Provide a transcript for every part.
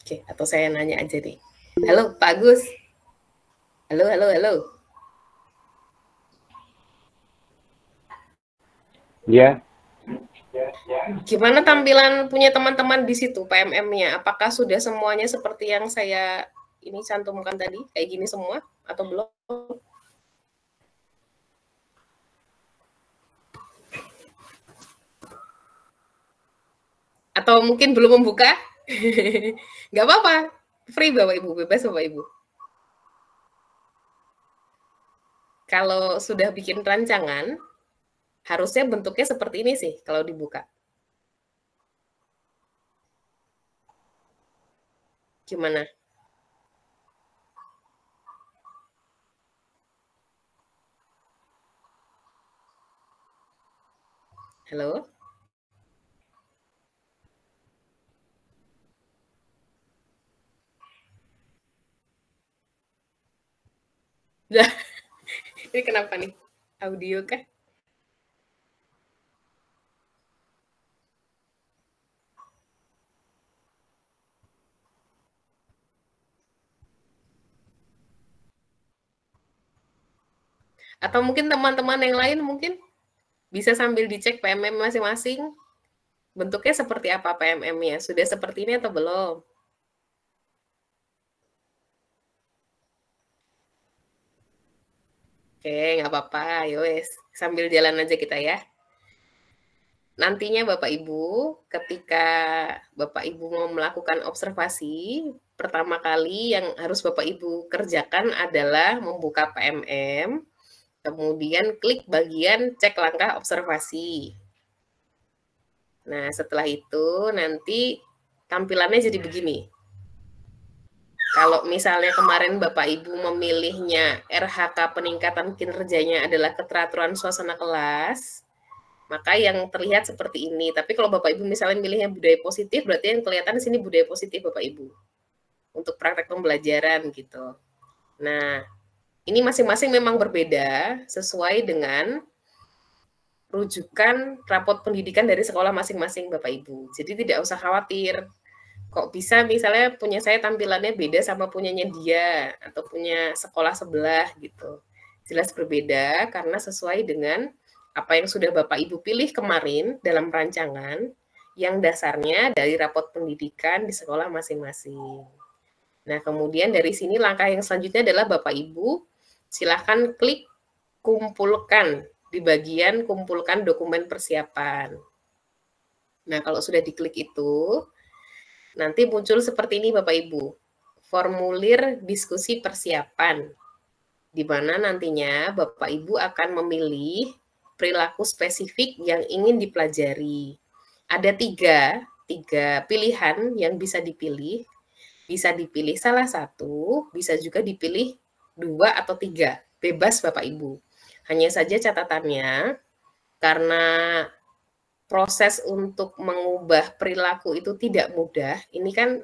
Oke, atau saya nanya aja nih. Halo, Pak Agus. Halo, halo, halo. Ya. Gimana tampilan punya teman-teman di situ, PMM-nya? Apakah sudah semuanya seperti yang saya ini cantumkan tadi, kayak gini semua, atau belum? Atau mungkin belum membuka? Nggak apa-apa, free Bapak Ibu, bebas Bapak Ibu. Kalau sudah bikin rancangan, harusnya bentuknya seperti ini sih kalau dibuka. Gimana? Halo? Nah, ini kenapa nih? Audio kah? Atau mungkin teman-teman yang lain mungkin bisa sambil dicek PMM masing-masing. Bentuknya seperti apa PMM-nya? Sudah seperti ini atau belum? Oke, nggak apa-apa. Yowes, sambil jalan aja kita ya. Nantinya Bapak Ibu, ketika Bapak Ibu mau melakukan observasi, pertama kali yang harus Bapak Ibu kerjakan adalah membuka PMM, kemudian klik bagian cek langkah observasi. Nah, setelah itu nanti tampilannya jadi begini. Kalau misalnya kemarin Bapak Ibu memilihnya RHK peningkatan kinerjanya adalah keteraturan suasana kelas, maka yang terlihat seperti ini. Tapi kalau Bapak Ibu misalnya milihnya budaya positif, berarti yang kelihatan di sini budaya positif Bapak Ibu. Untuk praktek pembelajaran gitu. Nah, ini masing-masing memang berbeda sesuai dengan rujukan rapot pendidikan dari sekolah masing-masing Bapak Ibu. Jadi tidak usah khawatir. Kok bisa misalnya punya saya tampilannya beda sama punyanya dia atau punya sekolah sebelah gitu. Jelas berbeda karena sesuai dengan apa yang sudah Bapak Ibu pilih kemarin dalam rancangan yang dasarnya dari rapot pendidikan di sekolah masing-masing. Nah, kemudian dari sini langkah yang selanjutnya adalah Bapak Ibu silahkan klik kumpulkan di bagian kumpulkan dokumen persiapan. Nah, kalau sudah diklik itu, nanti muncul seperti ini Bapak Ibu, formulir diskusi persiapan, di mana nantinya Bapak Ibu akan memilih perilaku spesifik yang ingin dipelajari. Ada tiga pilihan yang bisa dipilih. Bisa dipilih salah satu, bisa juga dipilih 2 atau 3, bebas Bapak Ibu. Hanya saja catatannya, karena proses untuk mengubah perilaku itu tidak mudah. Ini kan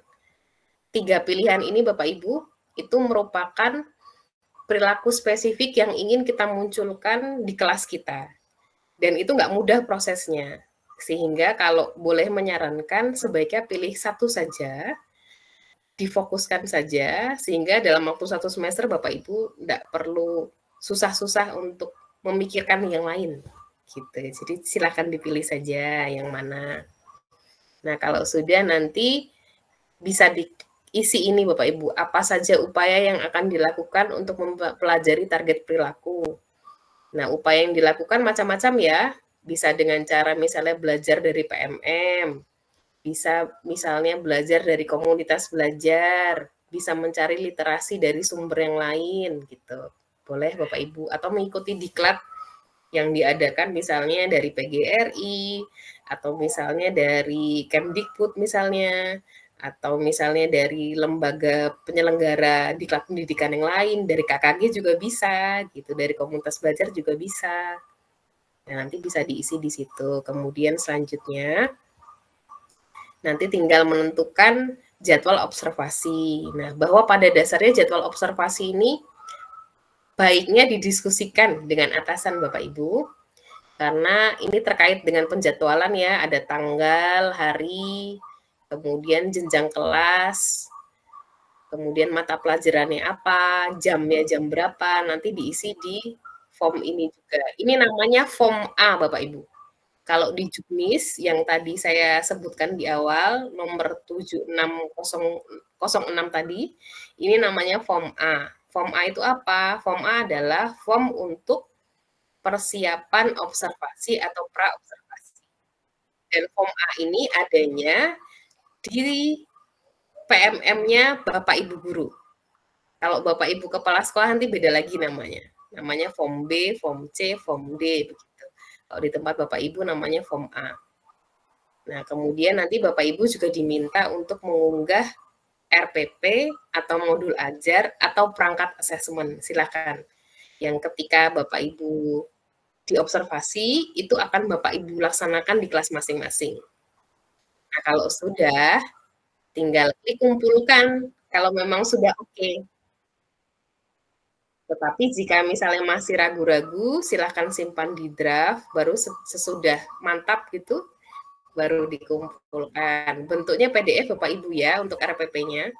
3 pilihan ini Bapak Ibu, itu merupakan perilaku spesifik yang ingin kita munculkan di kelas kita. Dan itu nggak mudah prosesnya. Sehingga kalau boleh menyarankan, sebaiknya pilih satu saja, difokuskan saja, sehingga dalam waktu 1 semester Bapak Ibu nggak perlu susah-susah untuk memikirkan yang lain. Gitu. Jadi silakan dipilih saja yang mana. Nah, kalau sudah nanti bisa diisi ini Bapak Ibu, apa saja upaya yang akan dilakukan untuk mempelajari target perilaku. Nah, upaya yang dilakukan macam-macam ya, bisa dengan cara misalnya belajar dari PMM, bisa misalnya belajar dari komunitas belajar, bisa mencari literasi dari sumber yang lain gitu. Boleh Bapak Ibu, atau mengikuti diklat yang diadakan misalnya dari PGRI, atau misalnya dari Kemdikbud misalnya, atau misalnya dari lembaga penyelenggara diklat pendidikan yang lain, dari KKG juga bisa, gitu, dari komunitas belajar juga bisa. Nah, nanti bisa diisi di situ. Kemudian selanjutnya, nanti tinggal menentukan jadwal observasi. Nah, bahwa pada dasarnya jadwal observasi ini baiknya didiskusikan dengan atasan Bapak Ibu, karena ini terkait dengan penjadwalan ya, ada tanggal, hari, kemudian jenjang kelas, kemudian mata pelajarannya apa, jamnya jam berapa, nanti diisi di form ini juga. Ini namanya form A, Bapak Ibu. Kalau di Juknis yang tadi saya sebutkan di awal, nomor 76006 tadi, ini namanya form A. Form A itu apa? Form A adalah form untuk persiapan observasi atau pra-observasi. Dan form A ini adanya di PMM-nya Bapak Ibu Guru. Kalau Bapak Ibu Kepala Sekolah nanti beda lagi namanya. Namanya form B, form C, form D, begitu. Kalau di tempat Bapak Ibu namanya form A. Nah, kemudian nanti Bapak Ibu juga diminta untuk mengunggah RPP atau modul ajar atau perangkat asesmen. Silakan. Yang ketika Bapak Ibu diobservasi, itu akan Bapak Ibu laksanakan di kelas masing-masing. Nah, kalau sudah, tinggal klik kumpulkan. Kalau memang sudah oke. Tetapi jika misalnya masih ragu-ragu, silahkan simpan di draft, baru sesudah mantap gitu, baru dikumpulkan. Bentuknya PDF Bapak Ibu ya, untuk RPP-nya.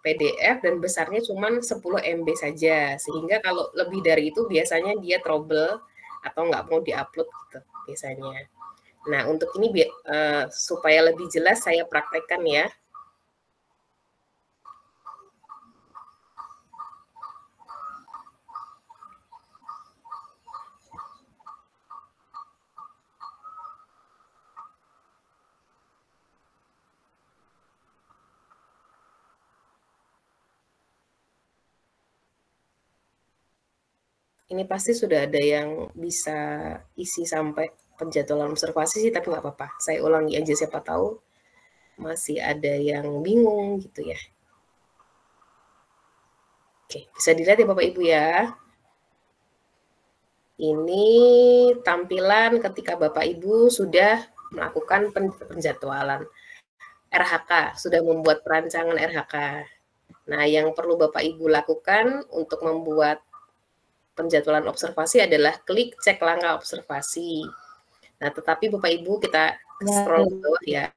PDF dan besarnya cuma 10 MB saja. Sehingga kalau lebih dari itu biasanya dia trouble atau nggak mau diupload gitu biasanya. Nah, untuk ini supaya lebih jelas saya praktekkan ya. Ini pasti sudah ada yang bisa isi sampai penjadwalan observasi sih, tapi nggak apa-apa. Saya ulangi aja, siapa tahu masih ada yang bingung gitu ya. Oke, bisa dilihat ya Bapak Ibu ya. Ini tampilan ketika Bapak Ibu sudah melakukan penjadwalan RHK, sudah membuat perancangan RHK. Nah, yang perlu Bapak Ibu lakukan untuk membuat penjadwalan observasi adalah klik cek langkah observasi. Nah, tetapi Bapak Ibu kita scroll ke bawah ya.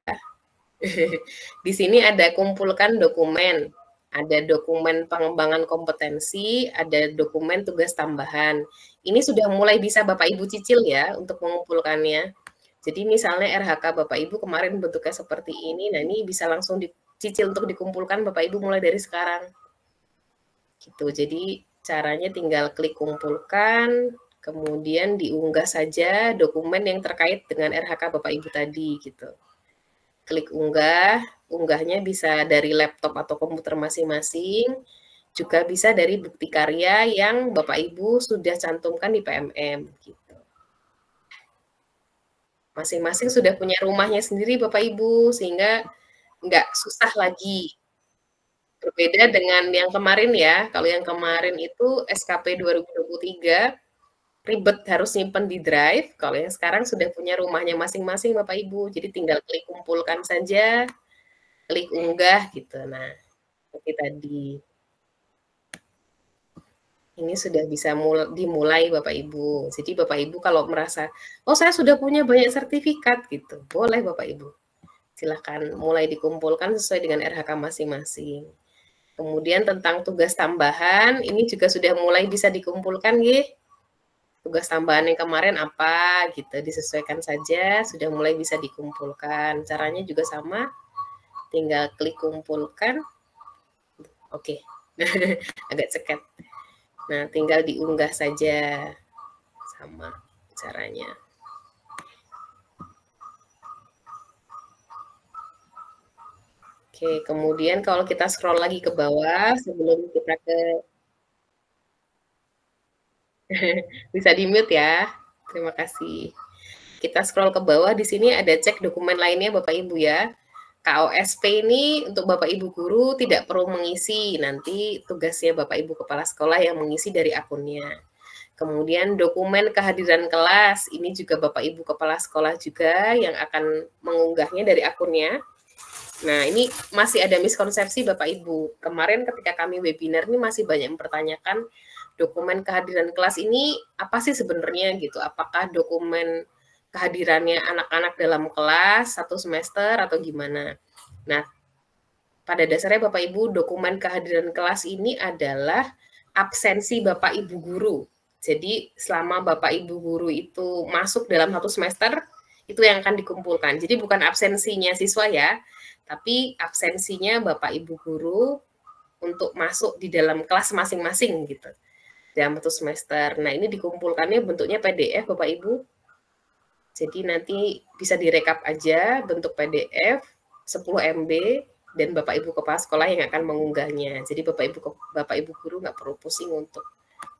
Di sini ada kumpulkan dokumen, ada dokumen pengembangan kompetensi, ada dokumen tugas tambahan. Ini sudah mulai bisa Bapak Ibu cicil ya untuk mengumpulkannya. Jadi misalnya RHK Bapak Ibu kemarin bentuknya seperti ini, nah ini bisa langsung dicicil untuk dikumpulkan Bapak Ibu mulai dari sekarang. Gitu. Jadi caranya tinggal klik kumpulkan, kemudian diunggah saja dokumen yang terkait dengan RHK Bapak Ibu tadi gitu. Klik unggah, unggahnya bisa dari laptop atau komputer masing-masing, juga bisa dari bukti karya yang Bapak Ibu sudah cantumkan di PMM gitu. Masing-masing sudah punya rumahnya sendiri Bapak Ibu, sehingga nggak susah lagi. Berbeda dengan yang kemarin ya, kalau yang kemarin itu SKP 2023, ribet harus nyimpen di drive, kalau yang sekarang sudah punya rumahnya masing-masing Bapak Ibu, jadi tinggal klik kumpulkan saja, klik unggah gitu. Nah, seperti tadi. Ini sudah bisa dimulai Bapak Ibu. Jadi Bapak Ibu kalau merasa, oh saya sudah punya banyak sertifikat gitu, boleh Bapak Ibu. Silahkan mulai dikumpulkan sesuai dengan RHK masing-masing. Kemudian tentang tugas tambahan, ini juga sudah mulai bisa dikumpulkan ya. Tugas tambahan yang kemarin apa gitu, disesuaikan saja, sudah mulai bisa dikumpulkan. Caranya juga sama, tinggal klik kumpulkan. Oke, agak ceket. Nah, tinggal diunggah saja, sama caranya. Oke, kemudian kalau kita scroll lagi ke bawah, sebelum kita ke bisa di-mute ya. Terima kasih. Kita scroll ke bawah, di sini ada cek dokumen lainnya Bapak Ibu ya. KOSP ini untuk Bapak Ibu guru tidak perlu mengisi, nanti tugasnya Bapak Ibu Kepala Sekolah yang mengisi dari akunnya. Kemudian dokumen kehadiran kelas, ini juga Bapak Ibu Kepala Sekolah juga yang akan mengunggahnya dari akunnya. Nah, ini masih ada miskonsepsi Bapak Ibu. Kemarin ketika kami webinar ini masih banyak mempertanyakan dokumen kehadiran kelas ini apa sih sebenarnya gitu. Apakah dokumen kehadirannya anak-anak dalam kelas satu semester atau gimana? Nah, pada dasarnya Bapak Ibu, dokumen kehadiran kelas ini adalah absensi Bapak Ibu guru. Jadi selama Bapak Ibu guru itu masuk dalam satu semester, itu yang akan dikumpulkan. Jadi bukan absensinya siswa ya, tapi absensinya Bapak Ibu guru untuk masuk di dalam kelas masing-masing gitu dalam satu semester. Nah, ini dikumpulkannya bentuknya PDF Bapak Ibu. Jadi nanti bisa direkap aja bentuk PDF 10 MB dan Bapak Ibu kepala sekolah yang akan mengunggahnya. Jadi Bapak Ibu guru nggak perlu pusing untuk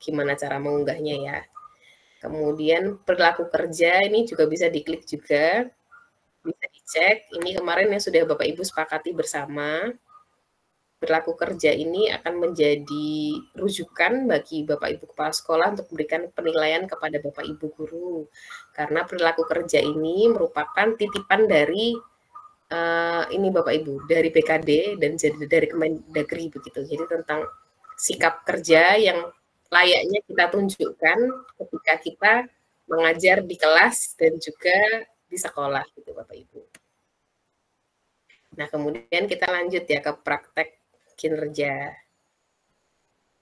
gimana cara mengunggahnya ya. Kemudian perilaku kerja ini juga bisa diklik juga, bisa dicek. Ini kemarin yang sudah Bapak Ibu sepakati bersama. Perilaku kerja ini akan menjadi rujukan bagi Bapak Ibu kepala sekolah untuk memberikan penilaian kepada Bapak Ibu guru. Karena perilaku kerja ini merupakan titipan dari ini Bapak Ibu, dari BKD dan dari Kemendagri begitu. Jadi tentang sikap kerja yang layaknya kita tunjukkan ketika kita mengajar di kelas dan juga di sekolah gitu Bapak Ibu. Nah, kemudian kita lanjut ya ke praktek kinerja.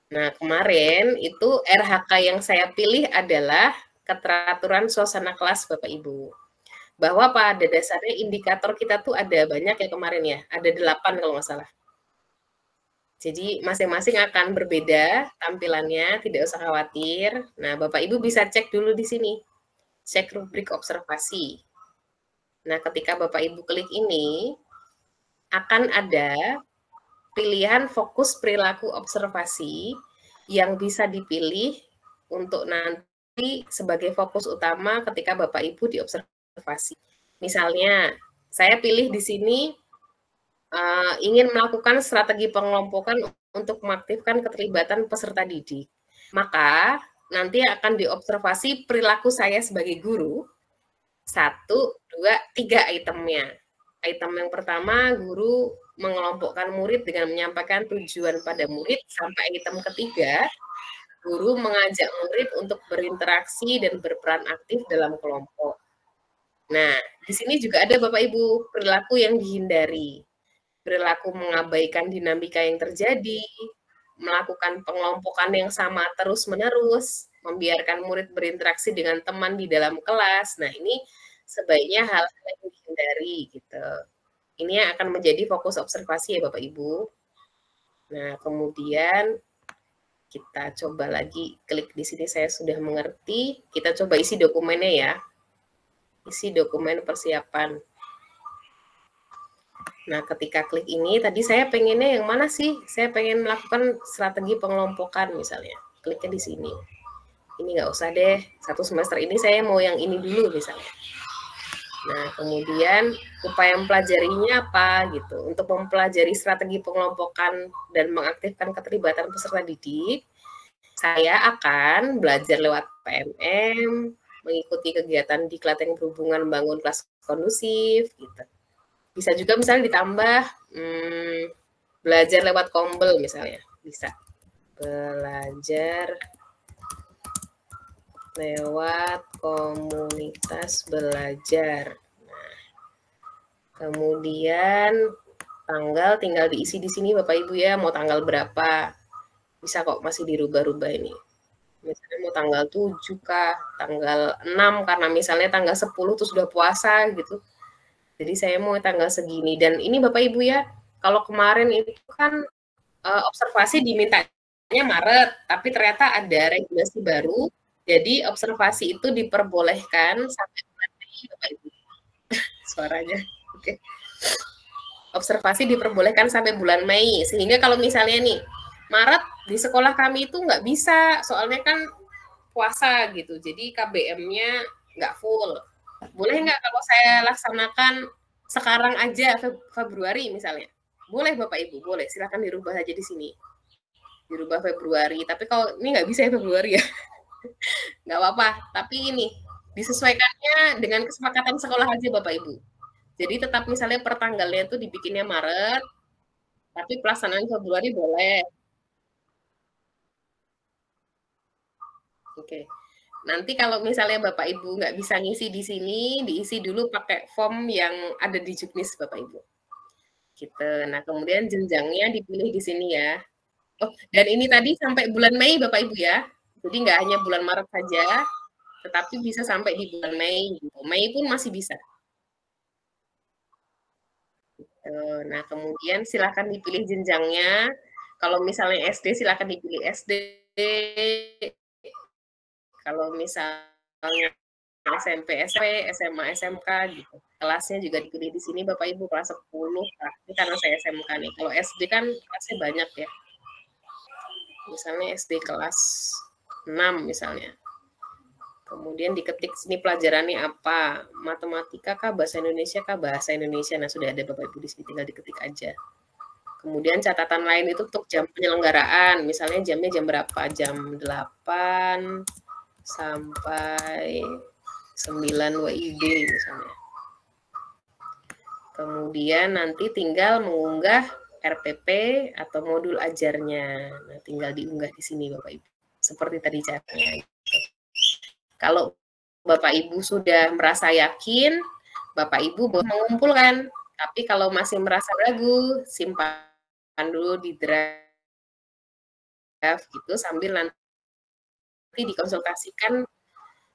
Nah, kemarin itu RHK yang saya pilih adalah keteraturan suasana kelas Bapak Ibu. Bahwa pada dasarnya indikator kita tuh ada banyak ya kemarin ya, ada 8 kalau nggak salah. Jadi masing-masing akan berbeda tampilannya, tidak usah khawatir. Nah, Bapak Ibu bisa cek dulu di sini, cek rubrik observasi. Nah, ketika Bapak Ibu klik ini, akan ada pilihan fokus perilaku observasi yang bisa dipilih untuk nanti sebagai fokus utama ketika Bapak Ibu diobservasi. Misalnya, saya pilih di sini ingin melakukan strategi pengelompokan untuk mengaktifkan keterlibatan peserta didik. Maka nanti akan diobservasi perilaku saya sebagai guru. 1, 2, 3 itemnya. Item yang pertama, guru mengelompokkan murid dengan menyampaikan tujuan pada murid, sampai item ketiga, guru mengajak murid untuk berinteraksi dan berperan aktif dalam kelompok. Nah, di sini juga ada Bapak Ibu, perilaku yang dihindari. Perilaku mengabaikan dinamika yang terjadi, melakukan pengelompokan yang sama terus-menerus, membiarkan murid berinteraksi dengan teman di dalam kelas. Nah, ini sebaiknya hal-hal yang dihindari gitu. Ini yang akan menjadi fokus observasi ya Bapak Ibu. Nah, kemudian kita coba lagi klik di sini, saya sudah mengerti. Kita coba isi dokumennya ya. Isi dokumen persiapan. Nah, ketika klik ini, tadi saya pengennya yang mana sih? Saya pengen melakukan strategi pengelompokan misalnya. Kliknya di sini. Ini nggak usah deh, satu semester ini saya mau yang ini dulu misalnya. Nah, kemudian upaya mempelajarinya apa gitu. Untuk mempelajari strategi pengelompokan dan mengaktifkan keterlibatan peserta didik, saya akan belajar lewat PMM, mengikuti kegiatan diklat yang berhubungan membangun kelas kondusif gitu. Bisa juga misalnya ditambah belajar lewat Kombel misalnya, bisa. Belajar lewat komunitas belajar. Nah, kemudian tanggal tinggal diisi di sini Bapak Ibu ya, mau tanggal berapa. Bisa kok masih dirubah-rubah ini. Misalnya mau tanggal 7 kah, tanggal 6 karena misalnya tanggal 10 tuh sudah puasa gitu. Jadi saya mau tanggal segini. Dan ini Bapak Ibu ya, kalau kemarin itu kan observasi dimintanya Maret, tapi ternyata ada regulasi baru. Jadi observasi itu diperbolehkan sampai bulan Mei, Bapak Ibu. Suaranya, oke. Observasi diperbolehkan sampai bulan Mei, sehingga kalau misalnya nih Maret di sekolah kami itu nggak bisa, soalnya kan puasa gitu, jadi KBM-nya nggak full. Boleh nggak kalau saya laksanakan sekarang aja Februari misalnya? Boleh Bapak Ibu, boleh. Silakan dirubah aja di sini. Dirubah Februari. Tapi kalau ini nggak bisa ya Februari ya. Nggak apa-apa. Tapi ini disesuaikannya dengan kesepakatan sekolah aja Bapak Ibu. Jadi tetap misalnya pertanggalnya itu dibikinnya Maret, tapi pelaksanaan Februari boleh. Oke. Nanti kalau misalnya Bapak Ibu nggak bisa ngisi di sini, diisi dulu pakai form yang ada di Juknis Bapak Ibu. gitu. Nah, kemudian jenjangnya dipilih di sini ya. Oh, dan ini tadi sampai bulan Mei Bapak Ibu ya. Jadi nggak hanya bulan Maret saja, tetapi bisa sampai di bulan Mei. Gitu. Mei pun masih bisa. Nah, kemudian silakan dipilih jenjangnya. Kalau misalnya SD silakan dipilih SD. Kalau misalnya SMP, SMP, SMA, SMK gitu. Kelasnya juga dipilih di sini Bapak Ibu kelas 10. Nah, ini karena saya SMK nih. Kalau SD kan kelasnya banyak ya. Misalnya SD kelas 6 misalnya. Kemudian diketik sini pelajarannya apa? Matematika kah, bahasa Indonesia kah, bahasa Indonesia. Nah, sudah ada Bapak Ibu di sini tinggal diketik aja. Kemudian catatan lain itu untuk jam penyelenggaraan. Misalnya jamnya jam berapa? Jam 8 sampai 9 WIB misalnya. Kemudian nanti tinggal mengunggah RPP atau modul ajarnya. Nah, tinggal diunggah di sini Bapak Ibu. Seperti tadi caranya. Kalau Bapak Ibu sudah merasa yakin, Bapak Ibu boleh mengumpulkan. Tapi kalau masih merasa ragu, simpan dulu di draft gitu sambil nanti dikonsultasikan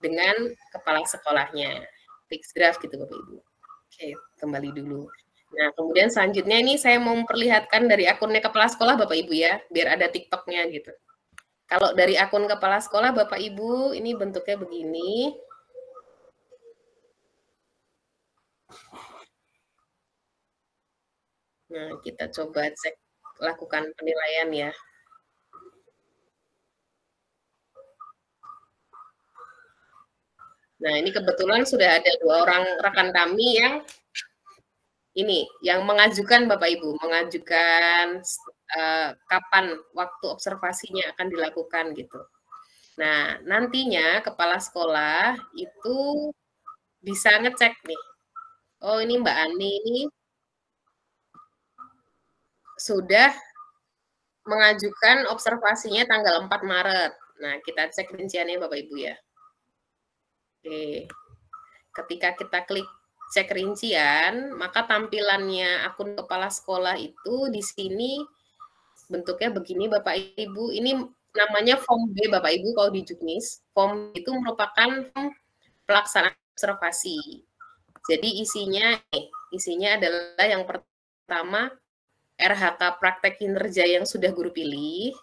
dengan kepala sekolahnya. Fix draft gitu Bapak Ibu. Oke, kembali dulu. Nah, kemudian selanjutnya ini saya mau memperlihatkan dari akunnya kepala sekolah Bapak Ibu ya, biar ada TikToknya gitu. Kalau dari akun kepala sekolah Bapak Ibu, ini bentuknya begini. Nah, kita coba cek, lakukan penilaian ya. Nah, ini kebetulan sudah ada 2 orang rekan kami yang mengajukan Bapak Ibu, mengajukan kapan waktu observasinya akan dilakukan gitu. Nah, nantinya kepala sekolah itu bisa ngecek nih. Oh, ini Mbak Ani ini sudah mengajukan observasinya tanggal 4 Maret. Nah, kita cek rinciannya Bapak Ibu ya. Oke. Ketika kita klik cek rincian, maka tampilannya akun kepala sekolah itu di sini bentuknya begini Bapak Ibu. Ini namanya form B Bapak Ibu kalau di Juknis. Form itu merupakan form pelaksanaan observasi. Jadi isinya adalah yang pertama RHK praktek kinerja yang sudah guru pilih,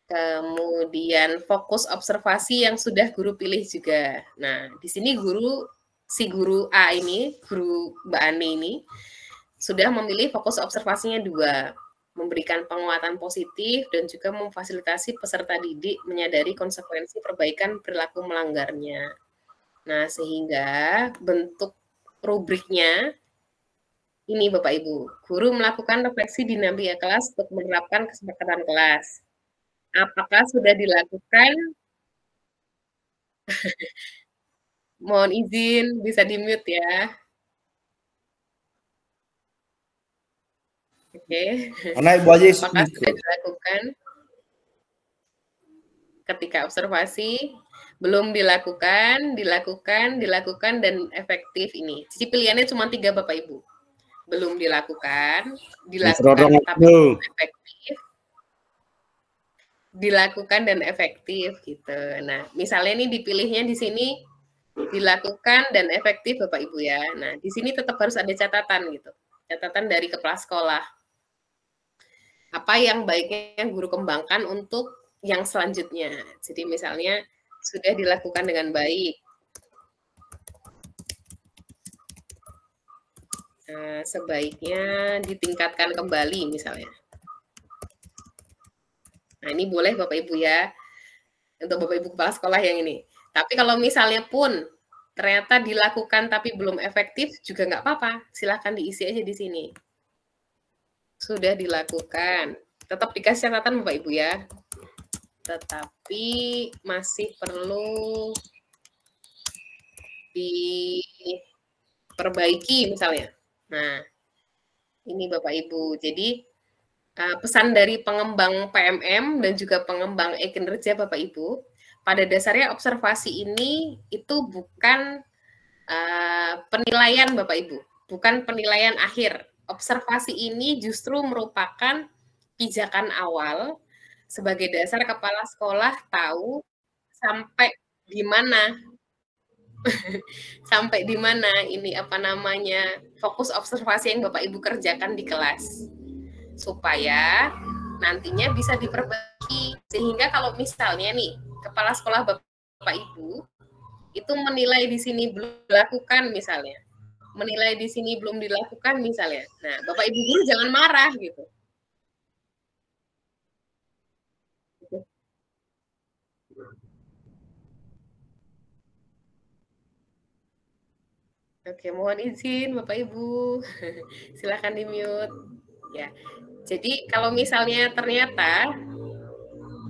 kemudian fokus observasi yang sudah guru pilih juga. Nah, di sini si guru A ini, guru Mbak Ani ini, sudah memilih fokus observasinya 2, memberikan penguatan positif dan juga memfasilitasi peserta didik menyadari konsekuensi perbaikan perilaku melanggarnya. Nah, sehingga bentuk rubriknya ini Bapak Ibu, guru melakukan refleksi dinamika kelas untuk menerapkan kesepakatan kelas. Apakah sudah dilakukan? Mohon izin bisa di-mute ya. Oke. Apakah sudah dilakukan? Ketika observasi belum dilakukan, dan efektif ini. Jadi pilihannya cuma 3 Bapak Ibu. Belum dilakukan tapi belum efektif, dilakukan dan efektif gitu. Nah, misalnya ini dipilihnya di sini dilakukan dan efektif Bapak Ibu ya. Nah, di sini tetap harus ada catatan gitu. Catatan dari kepala sekolah. Apa yang baiknya guru kembangkan untuk yang selanjutnya. Jadi misalnya sudah dilakukan dengan baik. Nah, sebaiknya ditingkatkan kembali misalnya. Nah, ini boleh Bapak Ibu ya. Untuk Bapak Ibu kepala sekolah yang ini. Tapi kalau misalnya pun ternyata dilakukan tapi belum efektif juga nggak apa-apa. Silahkan diisi aja di sini. Sudah dilakukan. Tetap dikasih catatan Bapak Ibu ya. Tetapi masih perlu diperbaiki misalnya. Nah, ini Bapak Ibu. Jadi pesan dari pengembang PMM dan juga pengembang e-kinerja Bapak Ibu, pada dasarnya observasi ini itu bukan penilaian Bapak Ibu, bukan penilaian akhir. Observasi ini justru merupakan pijakan awal sebagai dasar kepala sekolah tahu sampai di mana sampai di mana ini apa namanya fokus observasi yang Bapak Ibu kerjakan di kelas supaya nantinya bisa diperbaiki sehingga kalau misalnya nih kepala sekolah Bapak Ibu itu menilai di sini belum dilakukan misalnya menilai di sini belum dilakukan misalnya. Nah, Bapak Ibu guru jangan marah gitu. Oke, mohon izin Bapak Ibu. Silakan di-mute. Ya. Jadi kalau misalnya ternyata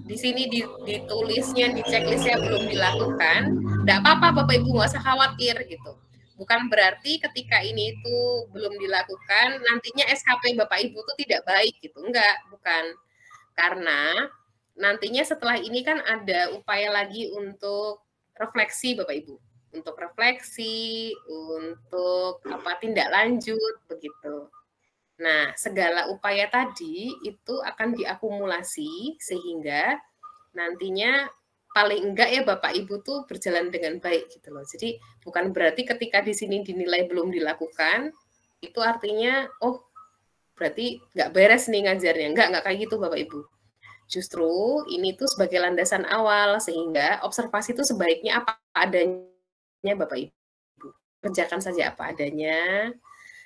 di sini ditulisnya, di checklistnya belum dilakukan, enggak apa-apa Bapak Ibu, nggak usah khawatir gitu. Bukan berarti ketika ini itu belum dilakukan, nantinya SKP Bapak Ibu itu tidak baik gitu. Enggak, bukan. Karena nantinya setelah ini kan ada upaya lagi untuk refleksi Bapak Ibu. Untuk refleksi, untuk apa tindak lanjut begitu. Nah, segala upaya tadi itu akan diakumulasi sehingga nantinya paling enggak ya Bapak Ibu tuh berjalan dengan baik gitu loh. Jadi bukan berarti ketika di sini dinilai belum dilakukan, itu artinya oh berarti nggak beres nih ngajarnya. Enggak kayak gitu Bapak Ibu. Justru ini tuh sebagai landasan awal sehingga observasi itu sebaiknya apa adanya Bapak Ibu. Kerjakan saja apa adanya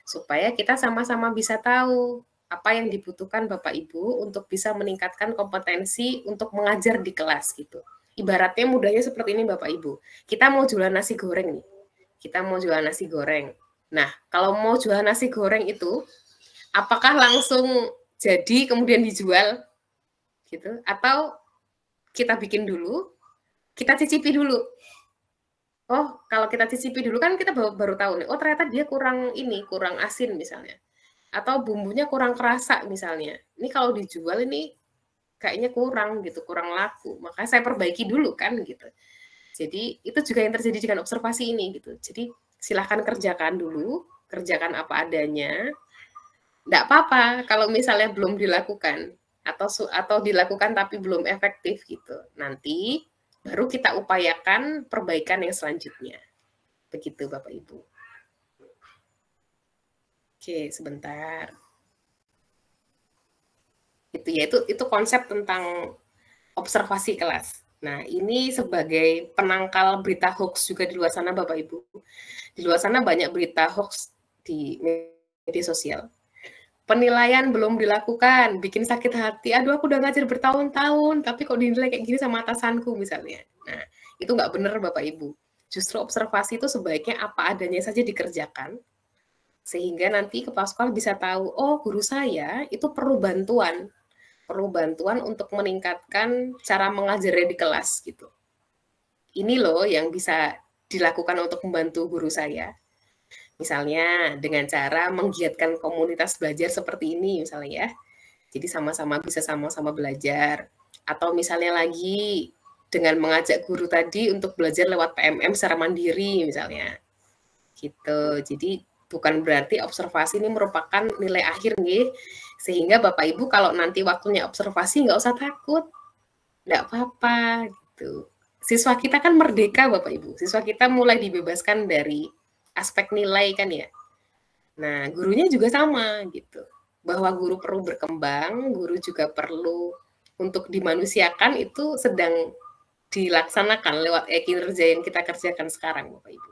supaya kita sama-sama bisa tahu apa yang dibutuhkan Bapak Ibu untuk bisa meningkatkan kompetensi untuk mengajar di kelas gitu. Ibaratnya mudahnya seperti ini Bapak Ibu. Kita mau jualan nasi goreng nih. Kita mau jualan nasi goreng. Nah, kalau mau jualan nasi goreng itu apakah langsung jadi kemudian dijual gitu atau kita bikin dulu, kita cicipi dulu. Oh, kalau kita cicipi dulu kan kita baru tahu nih, oh ternyata dia kurang ini, kurang asin misalnya. Atau bumbunya kurang kerasa misalnya. Ini kalau dijual ini kayaknya kurang gitu, kurang laku. Makanya saya perbaiki dulu kan gitu. Jadi itu juga yang terjadi dengan observasi ini gitu. Jadi silahkan kerjakan dulu, kerjakan apa adanya. Nggak apa-apa kalau misalnya belum dilakukan atau dilakukan tapi belum efektif gitu. Nanti baru kita upayakan perbaikan yang selanjutnya. Begitu Bapak Ibu. Oke, sebentar. Itu konsep tentang observasi kelas. Nah, ini sebagai penangkal berita hoax juga di luar sana Bapak Ibu. Di luar sana banyak berita hoax di media sosial. Penilaian belum dilakukan, bikin sakit hati. Aduh, aku udah ngajar bertahun-tahun, tapi kok dinilai kayak gini sama atasanku misalnya. Nah, itu nggak benar Bapak Ibu. Justru observasi itu sebaiknya apa adanya saja dikerjakan, sehingga nanti kepala sekolah bisa tahu, oh guru saya itu perlu bantuan untuk meningkatkan cara mengajarnya di kelas gitu. Ini loh yang bisa dilakukan untuk membantu guru saya. Misalnya dengan cara menggiatkan komunitas belajar seperti ini misalnya ya. Jadi sama-sama bisa sama-sama belajar. Atau misalnya lagi dengan mengajak guru tadi untuk belajar lewat PMM secara mandiri misalnya. Gitu. Jadi bukan berarti observasi ini merupakan nilai akhir nih. Sehingga Bapak Ibu kalau nanti waktunya observasi nggak usah takut. Nggak apa-apa gitu. Siswa kita kan merdeka Bapak Ibu. Siswa kita mulai dibebaskan dari aspek nilai kan ya. Nah, gurunya juga sama gitu. Bahwa guru perlu berkembang, guru juga perlu untuk dimanusiakan itu sedang dilaksanakan lewat kinerja yang kita kerjakan sekarang, Bapak Ibu.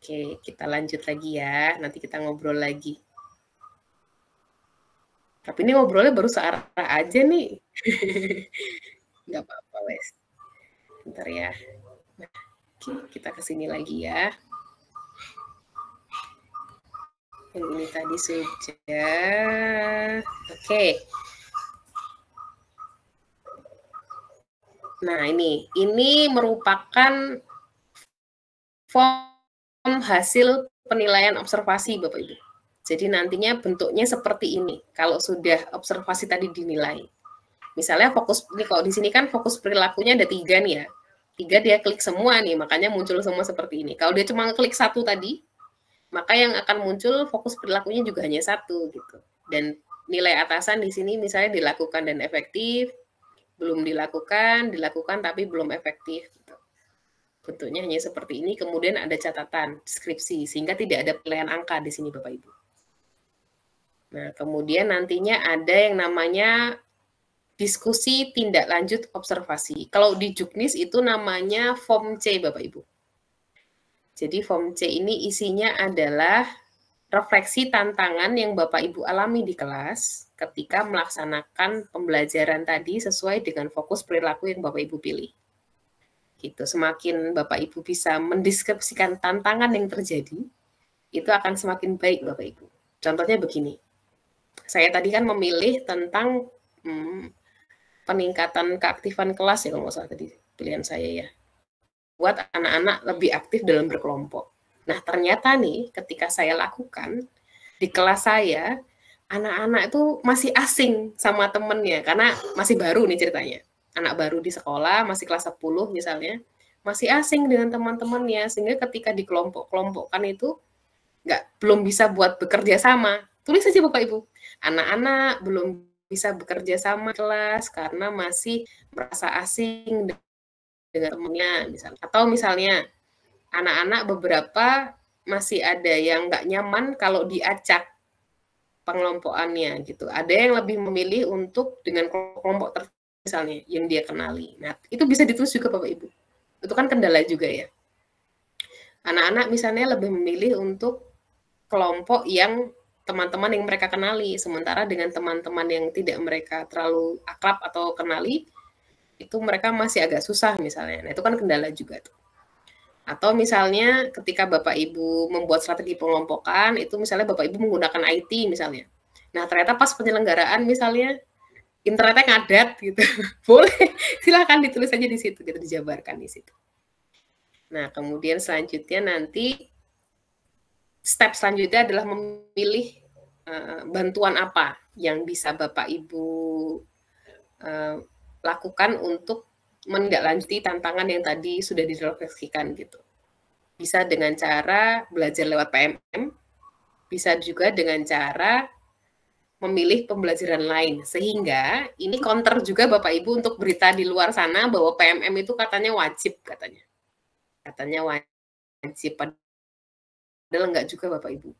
Oke, kita lanjut lagi ya. Nanti kita ngobrol lagi. Tapi ini ngobrolnya baru searah aja nih. Nggak apa-apa, wes. Bentar ya. Nah, oke, kita kesini lagi ya. Yang ini tadi sudah. Oke. Nah, ini merupakan form hasil penilaian observasi, Bapak Ibu. Jadi nantinya bentuknya seperti ini. Kalau sudah observasi tadi dinilai. Misalnya fokus, ini kalau di sini kan fokus perilakunya ada 3 nih ya. 3 dia klik semua nih, makanya muncul semua seperti ini. Kalau dia cuma klik 1 tadi, maka yang akan muncul fokus perilakunya juga hanya satu gitu. Dan nilai atasan di sini misalnya dilakukan dan efektif, belum dilakukan tapi belum efektif gitu. Bentuknya hanya seperti ini, kemudian ada catatan deskripsi sehingga tidak ada pilihan angka di sini Bapak Ibu. Nah, kemudian nantinya ada yang namanya diskusi tindak lanjut observasi. Kalau di Juknis itu namanya Form C Bapak Ibu. Jadi Form C ini isinya adalah refleksi tantangan yang Bapak Ibu alami di kelas ketika melaksanakan pembelajaran tadi sesuai dengan fokus perilaku yang Bapak Ibu pilih. Gitu. Semakin Bapak Ibu bisa mendeskripsikan tantangan yang terjadi, itu akan semakin baik Bapak Ibu. Contohnya begini. Saya tadi kan memilih tentang peningkatan keaktifan kelas ya kalau nggak salah tadi pilihan saya ya. Buat anak-anak lebih aktif dalam berkelompok. Nah, ternyata nih ketika saya lakukan di kelas saya, anak-anak itu masih asing sama temennya karena masih baru nih ceritanya. Anak baru di sekolah, masih kelas 10 misalnya, masih asing dengan teman-temannya sehingga ketika di kelompok-kelompokkan itu belum bisa buat bekerja sama. Tulis saja Bapak Ibu. Anak-anak belum bisa bekerja sama kelas karena masih merasa asing dengan temannya misalnya. Atau misalnya anak-anak beberapa masih ada yang nggak nyaman kalau diacak pengelompokannya gitu. Ada yang lebih memilih untuk dengan kelompok tertentu misalnya yang dia kenali. Nah, itu bisa ditulis juga Bapak Ibu. Itu kan kendala juga ya. Anak-anak misalnya lebih memilih untuk kelompok yang teman-teman yang mereka kenali, sementara dengan teman-teman yang tidak mereka terlalu akrab atau kenali, itu mereka masih agak susah misalnya. Nah, itu kan kendala juga tuh. Atau misalnya ketika Bapak Ibu membuat strategi pengelompokan, itu misalnya Bapak Ibu menggunakan IT misalnya. Nah, ternyata pas penyelenggaraan misalnya internetnya ngadat gitu. Boleh, silahkan ditulis aja di situ, gitu, dijabarkan di situ. Nah, kemudian selanjutnya nanti step selanjutnya adalah memilih bantuan apa yang bisa Bapak Ibu lakukan untuk menindaklanjuti tantangan yang tadi sudah direfleksikan gitu. Bisa dengan cara belajar lewat PMM, bisa juga dengan cara memilih pembelajaran lain. Sehingga ini counter juga Bapak Ibu untuk berita di luar sana bahwa PMM itu katanya wajib katanya. Katanya wajib, padahal enggak juga Bapak Ibu.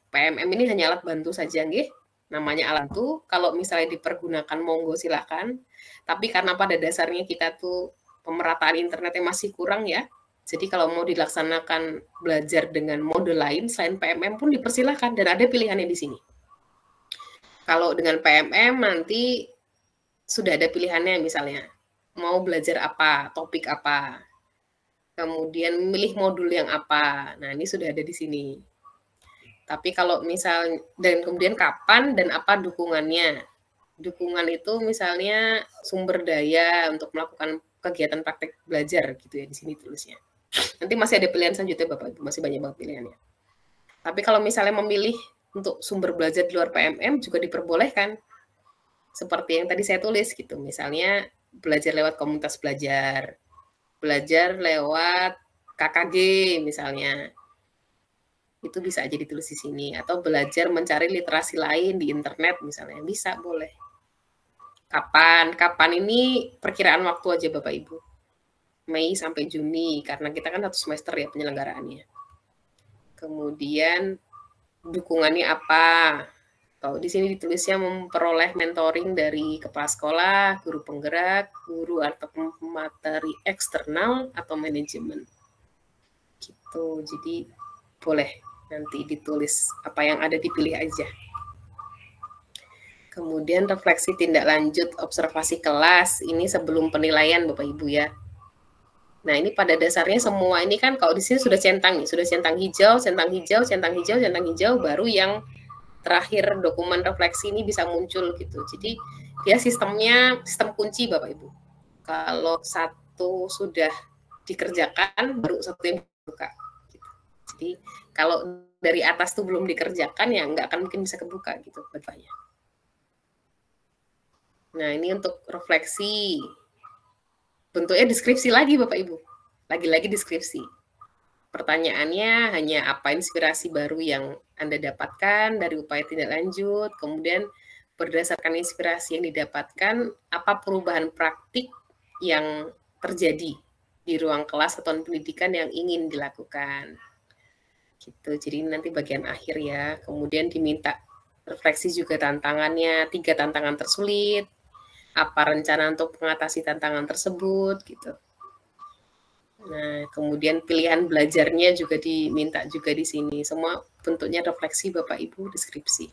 PMM ini hanya alat bantu saja, nggih. Namanya alat bantu, kalau misalnya dipergunakan monggo silakan. Tapi karena pada dasarnya kita tuh pemerataan internetnya masih kurang ya. Jadi kalau mau dilaksanakan belajar dengan mode lain selain PMM pun dipersilahkan dan ada pilihannya di sini. Kalau dengan PMM nanti sudah ada pilihannya misalnya mau belajar apa, topik apa, kemudian memilih modul yang apa. Nah, ini sudah ada di sini. Tapi kalau misal dan kemudian kapan dan apa dukungannya. Dukungan itu misalnya sumber daya untuk melakukan kegiatan praktek belajar gitu ya di sini tulisnya. Nanti masih ada pilihan selanjutnya Bapak Ibu, masih banyak banget pilihannya. Tapi kalau misalnya memilih untuk sumber belajar di luar PMM juga diperbolehkan. Seperti yang tadi saya tulis gitu. Misalnya belajar lewat komunitas belajar lewat KKG misalnya. Itu bisa aja ditulis di sini. Atau belajar mencari literasi lain di internet misalnya. Bisa, boleh. Kapan? Kapan ini perkiraan waktu aja Bapak Ibu. Mei sampai Juni, karena kita kan 1 semester ya penyelenggaraannya. Kemudian dukungannya apa? Kalau di sini ditulisnya memperoleh mentoring dari kepala sekolah, guru penggerak, guru atau materi eksternal atau manajemen. Gitu. Jadi boleh nanti ditulis apa yang ada dipilih aja. Kemudian refleksi tindak lanjut observasi kelas, ini sebelum penilaian Bapak Ibu ya. Nah, ini pada dasarnya semua ini kan kalau di sini sudah centang nih, sudah centang hijau, centang hijau, centang hijau, centang hijau, baru yang terakhir dokumen refleksi ini bisa muncul gitu. Jadi dia sistemnya sistem kunci Bapak Ibu. Kalau satu sudah dikerjakan, baru satu yang dibuka. Jadi kalau dari atas tuh belum dikerjakan ya nggak akan mungkin bisa kebuka gitu Bapaknya. Nah, ini untuk refleksi. Bentuknya deskripsi lagi Bapak Ibu. Lagi-lagi deskripsi. Pertanyaannya hanya apa inspirasi baru yang Anda dapatkan dari upaya tindak lanjut, kemudian berdasarkan inspirasi yang didapatkan, apa perubahan praktik yang terjadi di ruang kelas atau pendidikan yang ingin dilakukan. Gitu. Jadi nanti bagian akhir ya. Kemudian diminta refleksi juga tantangannya, 3 tantangan tersulit, apa rencana untuk mengatasi tantangan tersebut gitu. Nah, kemudian pilihan belajarnya juga diminta juga di sini. Semua bentuknya refleksi Bapak Ibu, deskripsi.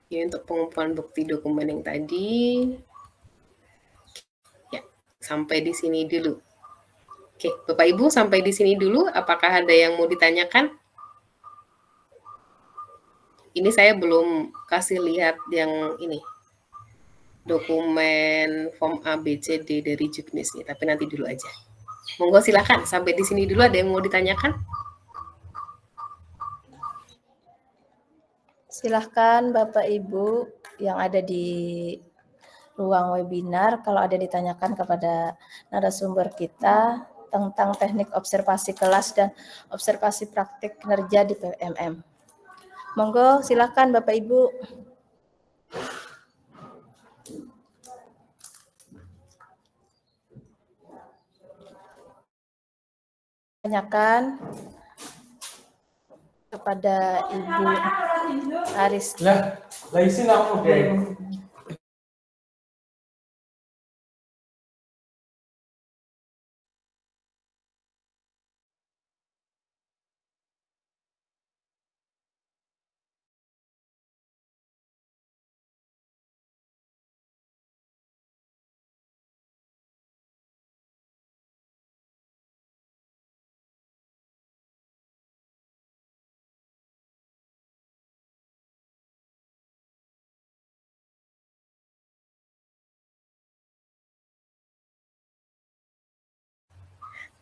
Ini untuk pengumpulan bukti dokumen yang tadi. Ya, sampai di sini dulu. Oke, Bapak Ibu sampai di sini dulu. Apakah ada yang mau ditanyakan? Ini saya belum kasih lihat yang ini. Dokumen form A, B, C, D dari Juknis nih, tapi nanti dulu aja. Monggo silakan, sampai di sini dulu ada yang mau ditanyakan? Silahkan Bapak Ibu yang ada di ruang webinar, kalau ada ditanyakan kepada narasumber kita tentang teknik observasi kelas dan observasi praktik kinerja di PMM. Monggo silakan Bapak Ibu. Tanyakan kepada Ibu Aris. Lah isin aku oke.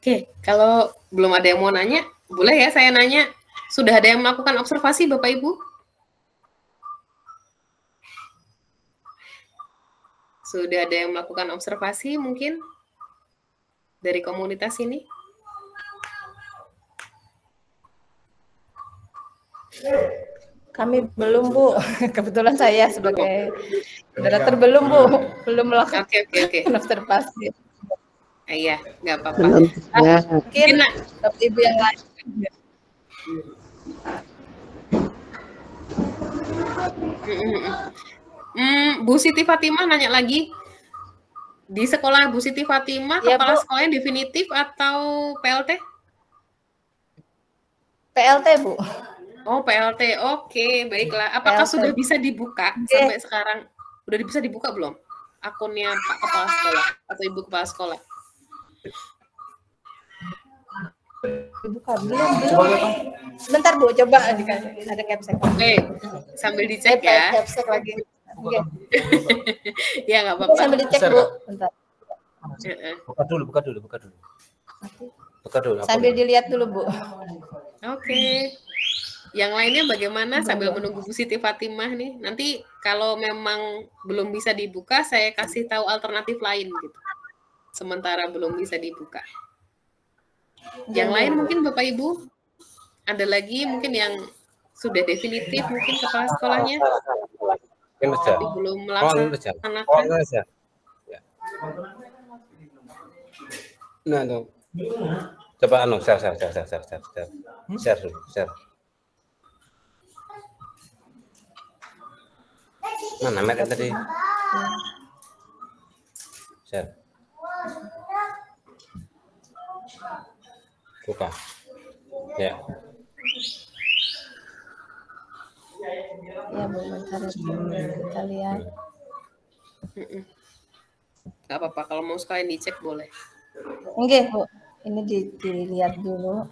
Oke, kalau belum ada yang mau nanya, boleh ya saya nanya. Sudah ada yang melakukan observasi, Bapak Ibu? Sudah ada yang melakukan observasi mungkin dari komunitas ini? Kami belum, Bu. Kebetulan saya sebagai moderator belum, Bu. Belum melakukan observasi. Iya, nggak apa-apa. Mungkin Bapak Ibu yang lain. Bu Siti Fatimah nanya lagi. Di sekolah Bu Siti Fatimah, ya, kepala Bu. sekolahnya definitif atau PLT? PLT, Bu. Oh, PLT. Oke, baiklah. Apakah PLT. sudah bisa dibuka sampai sekarang? Sudah bisa dibuka belum? Akunnya Pak Kepala Sekolah atau Ibu Kepala Sekolah? Dibuka belum? Sebentar, Bu, coba ada capsek. Oke, sambil dicek ya. Capsek lagi. Oke. Ya, nggak apa-apa. Sambil dicek, Bu. Bentar. Buka dulu. Sambil dilihat dulu, Bu. Oke. Yang lainnya bagaimana sambil menunggu Bu Siti Fatimah nih? Nanti kalau memang belum bisa dibuka, saya kasih tahu alternatif lain gitu. Sementara belum bisa dibuka. Yang lain mungkin Bapak Ibu? Ada lagi mungkin yang sudah definitif mungkin kepala sekolahnya? Tapi belum melaksanakan. Nah, tuh. Coba share dulu. Mana mereka tadi? Share. Buka. Ya. Ya, Bu, bentar kita lihat. Nggak apa-apa, kalau mau sekalian dicek boleh. Oke, Bu. Ini dilihat dulu.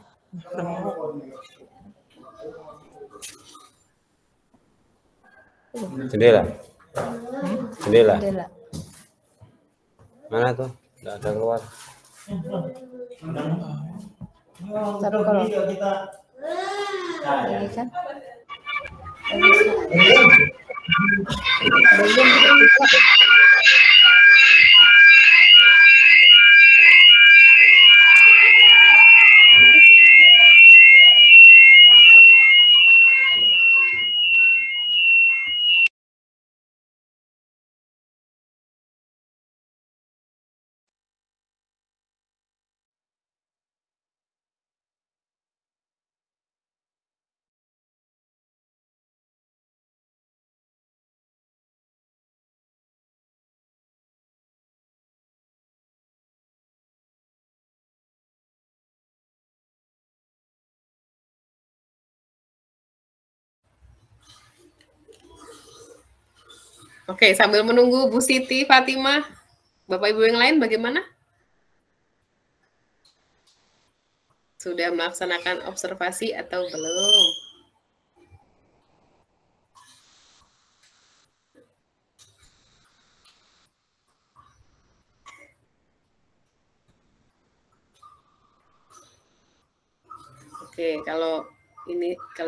Jendela. Jendela. Mana tuh? Nggak ada keluar. Taruh kalau ini kan Oke, sambil menunggu Bu Siti Fatimah, Bapak Ibu yang lain bagaimana? Sudah melaksanakan observasi atau belum? Oke, kalau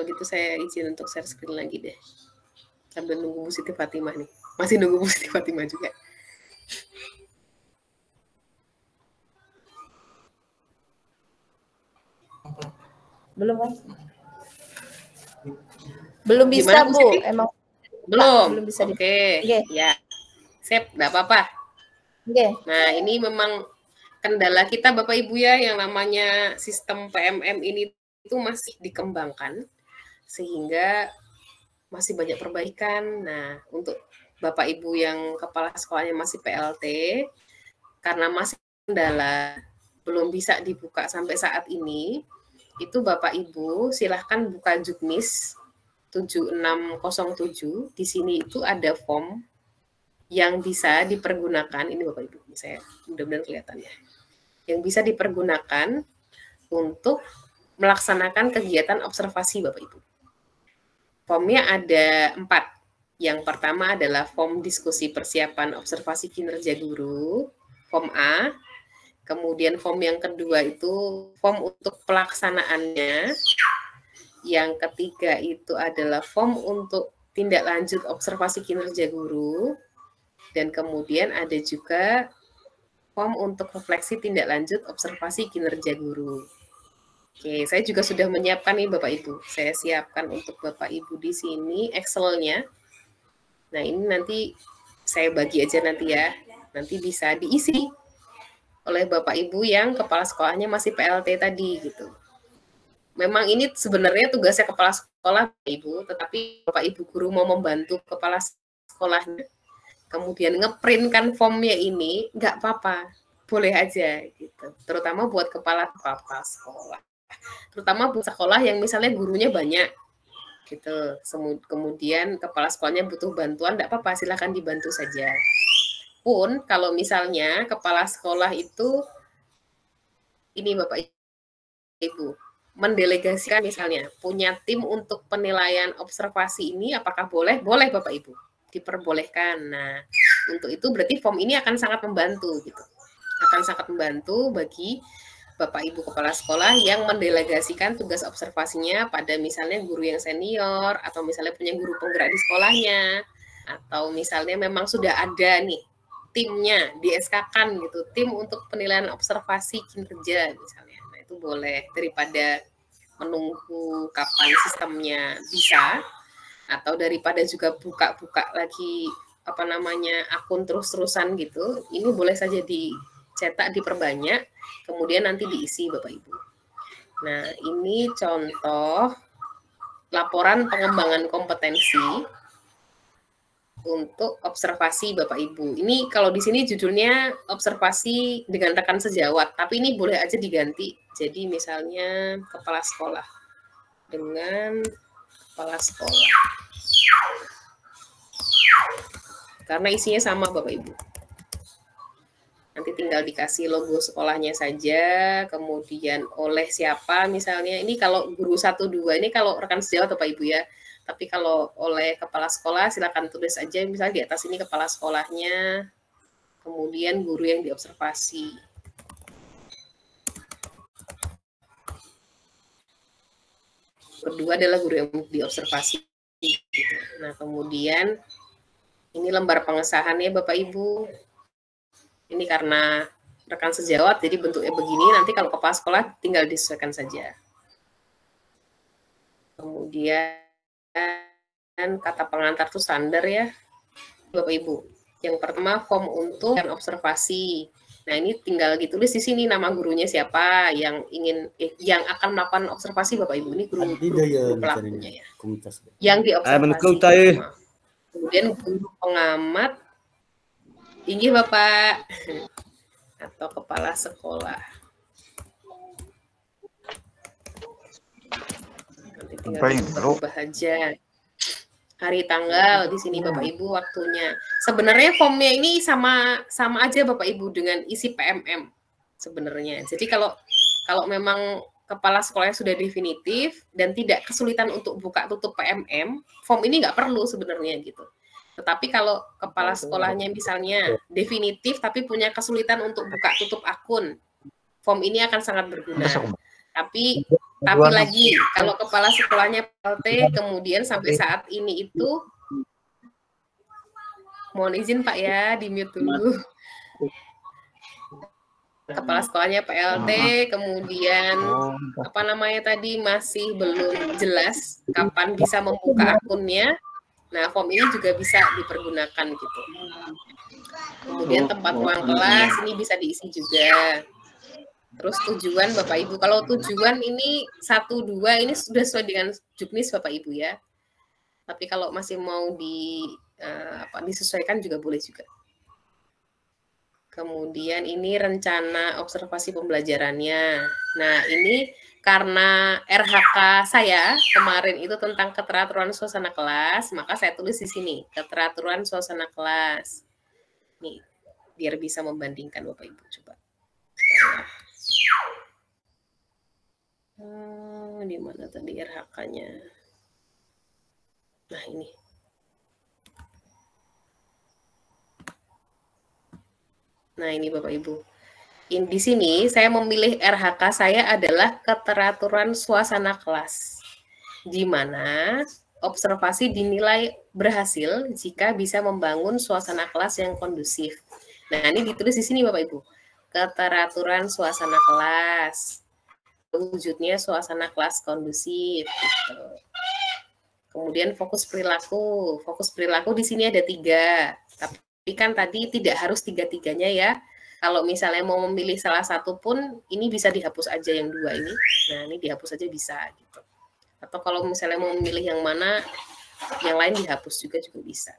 gitu saya izin untuk share screen lagi deh. Sambil nunggu Bu Siti Fatimah nih. Masih nunggu Bu Siti Fatimah juga. Belum, Mas? Belum bisa, Gimana, Bu Bu. Siti? Emang belum. belum bisa. Oke. Oke. Ya. Sip, enggak apa-apa. Oke. Nah, ini memang kendala kita Bapak Ibu ya, yang namanya sistem PMM ini itu masih dikembangkan sehingga masih banyak perbaikan. Nah, untuk Bapak Ibu yang kepala sekolahnya masih PLT, karena masih kendala, belum bisa dibuka sampai saat ini, itu Bapak Ibu silahkan buka Juknis 7607. Di sini itu ada form yang bisa dipergunakan. Ini Bapak Ibu, saya mudah-mudahan kelihatan ya. Yang bisa dipergunakan untuk melaksanakan kegiatan observasi Bapak Ibu. Formnya ada 4. Yang pertama adalah form diskusi persiapan observasi kinerja guru, form A. Kemudian form yang kedua itu form untuk pelaksanaannya. Yang ketiga itu adalah form untuk tindak lanjut observasi kinerja guru. Dan kemudian ada juga form untuk refleksi tindak lanjut observasi kinerja guru. Oke, saya juga sudah menyiapkan nih Bapak Ibu. Saya siapkan untuk Bapak Ibu di sini Excel-nya. Nah, ini nanti saya bagi aja nanti ya. Nanti bisa diisi oleh Bapak Ibu yang kepala sekolahnya masih PLT tadi gitu. Memang ini sebenarnya tugasnya kepala sekolah Bapak Ibu, tetapi Bapak Ibu guru mau membantu kepala sekolahnya, kemudian ngeprintkan formnya ini, nggak apa-apa. Boleh aja gitu. Terutama buat kepala sekolah. Terutama buat sekolah yang misalnya gurunya banyak gitu. Kemudian kepala sekolahnya butuh bantuan, enggak apa-apa, silakan dibantu saja. Pun kalau misalnya kepala sekolah itu ini Bapak Ibu mendelegasikan misalnya punya tim untuk penilaian observasi ini, apakah boleh? Boleh Bapak Ibu, diperbolehkan. Nah, untuk itu berarti form ini akan sangat membantu gitu. Akan sangat membantu bagi Bapak Ibu kepala sekolah yang mendelegasikan tugas observasinya pada misalnya guru yang senior, atau misalnya punya guru penggerak di sekolahnya, atau misalnya memang sudah ada nih timnya di SK-kan gitu, tim untuk penilaian observasi kinerja misalnya. Nah, itu boleh, daripada menunggu kapan sistemnya bisa, atau daripada juga buka-buka lagi akun terus-terusan gitu, ini boleh saja dicetak, diperbanyak, kemudian nanti diisi Bapak Ibu. Nah, ini contoh laporan pengembangan kompetensi untuk observasi Bapak Ibu. Ini kalau di sini judulnya observasi dengan rekan sejawat, tapi ini boleh aja diganti. Jadi misalnya kepala sekolah dengan kepala sekolah. Karena isinya sama Bapak Ibu. Nanti tinggal dikasih logo sekolahnya saja, kemudian oleh siapa misalnya. Ini kalau guru 1, 2, ini kalau rekan sejawat Bapak Ibu ya. Tapi kalau oleh kepala sekolah silakan tulis aja misalnya di atas ini kepala sekolahnya, kemudian guru yang diobservasi. Kedua adalah guru yang diobservasi. Nah, kemudian ini lembar pengesahannya Bapak Ibu. Ini karena rekan sejawat, jadi bentuknya begini. Nanti kalau kepala sekolah tinggal disesuaikan saja. Kemudian kata pengantar itu standar ya, Bapak Ibu. Yang pertama form untuk observasi. Nah, ini tinggal ditulis di sini nama gurunya siapa yang akan melakukan observasi Bapak Ibu. Ini guru pelakunya ya. Yang diobservasi. Kemudian guru pengamat. Tinggi Bapak, atau kepala sekolah. Nanti tinggal berubah aja. hari tanggal di sini Bapak Ibu waktunya. Sebenarnya formnya ini sama aja Bapak Ibu dengan isi PMM sebenarnya. Jadi kalau memang kepala sekolahnya sudah definitif dan tidak kesulitan untuk buka tutup PMM, form ini nggak perlu sebenarnya gitu. Tetapi kalau kepala sekolahnya misalnya definitif tapi punya kesulitan untuk buka tutup akun, form ini akan sangat berguna. Tapi lagi kalau kepala sekolahnya PLT kemudian sampai saat ini itu, mohon izin Pak ya, di mute dulu. Kepala sekolahnya PLT kemudian apa namanya tadi masih belum jelas kapan bisa membuka akunnya. Nah, form ini juga bisa dipergunakan gitu. Kemudian tempat ruang kelas ini bisa diisi juga. Terus tujuan Bapak Ibu, kalau tujuan ini 1, 2 ini sudah sesuai dengan juknis Bapak Ibu ya. Tapi kalau masih mau disesuaikan juga boleh juga. Kemudian ini rencana observasi pembelajarannya. Nah, ini karena RHK saya kemarin itu tentang keteraturan suasana kelas, maka saya tulis di sini, keteraturan suasana kelas. Nih, biar bisa membandingkan Bapak Ibu, coba. Di mana tadi RHK-nya? Nah, ini. Nah, ini Bapak Ibu. Di sini saya memilih RHK saya adalah keteraturan suasana kelas, di mana observasi dinilai berhasil jika bisa membangun suasana kelas yang kondusif. Nah, ini ditulis di sini Bapak Ibu. Keteraturan suasana kelas. Wujudnya suasana kelas kondusif. Gitu. Kemudian fokus perilaku. Fokus perilaku di sini ada 3. Tapi kan tadi tidak harus 3-3-nya ya. Kalau misalnya mau memilih salah satu pun, ini bisa dihapus aja yang 2 ini. Nah, ini dihapus aja bisa. Gitu. Atau kalau misalnya mau memilih yang mana, yang lain dihapus juga bisa.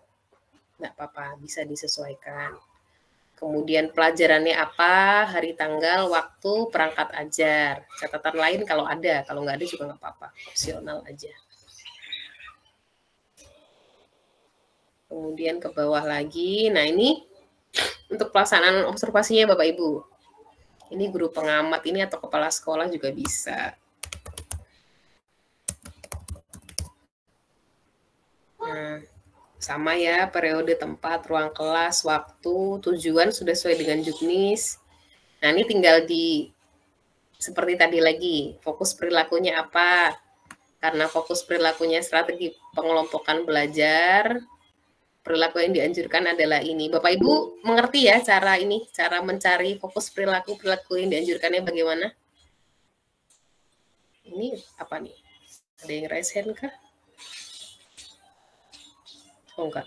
Nggak apa-apa, bisa disesuaikan. Kemudian pelajarannya apa, hari tanggal, waktu, perangkat ajar. Catatan lain kalau ada, kalau nggak ada juga nggak apa-apa, opsional aja. Kemudian ke bawah lagi, nah ini untuk pelaksanaan observasinya Bapak Ibu. Ini guru pengamat ini atau kepala sekolah juga bisa. Nah, sama ya, periode, tempat, ruang kelas, waktu, tujuan sudah sesuai dengan juknis. Nah, ini tinggal seperti tadi lagi, fokus perilakunya apa? Karena fokus perilakunya strategi pengelompokan belajar, perilaku yang dianjurkan adalah ini. Bapak Ibu mengerti ya cara mencari fokus perilaku yang dianjurkannya bagaimana? Ini apa nih? Ada yang raise hand kah? Oh enggak,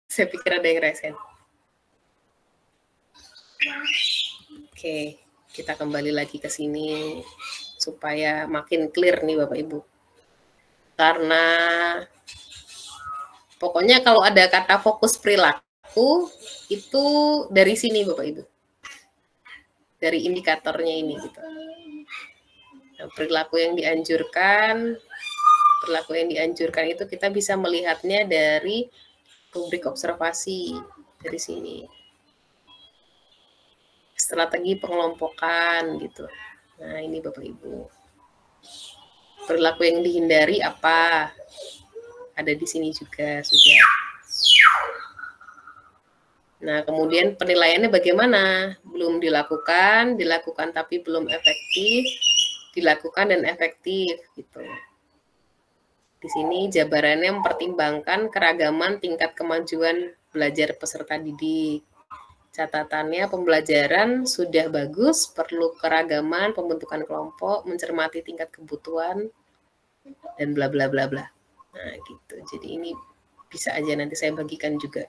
saya pikir ada yang raise hand. Oke, kita kembali lagi ke sini supaya makin clear nih Bapak Ibu. Karena pokoknya kalau ada kata fokus perilaku, itu dari sini Bapak Ibu. Dari indikatornya ini gitu. Nah, perilaku yang dianjurkan itu kita bisa melihatnya dari rubrik observasi dari sini. Strategi pengelompokan gitu. Nah, ini Bapak Ibu. Perilaku yang dihindari apa? Ada di sini juga sudah. Nah, kemudian penilaiannya bagaimana? Belum dilakukan tapi belum efektif, dilakukan dan efektif gitu. Di sini jabarannya mempertimbangkan keragaman tingkat kemajuan belajar peserta didik. Catatannya pembelajaran sudah bagus, perlu keragaman, pembentukan kelompok, mencermati tingkat kebutuhan, dan bla bla bla bla. Nah, gitu. Jadi ini bisa aja nanti saya bagikan juga.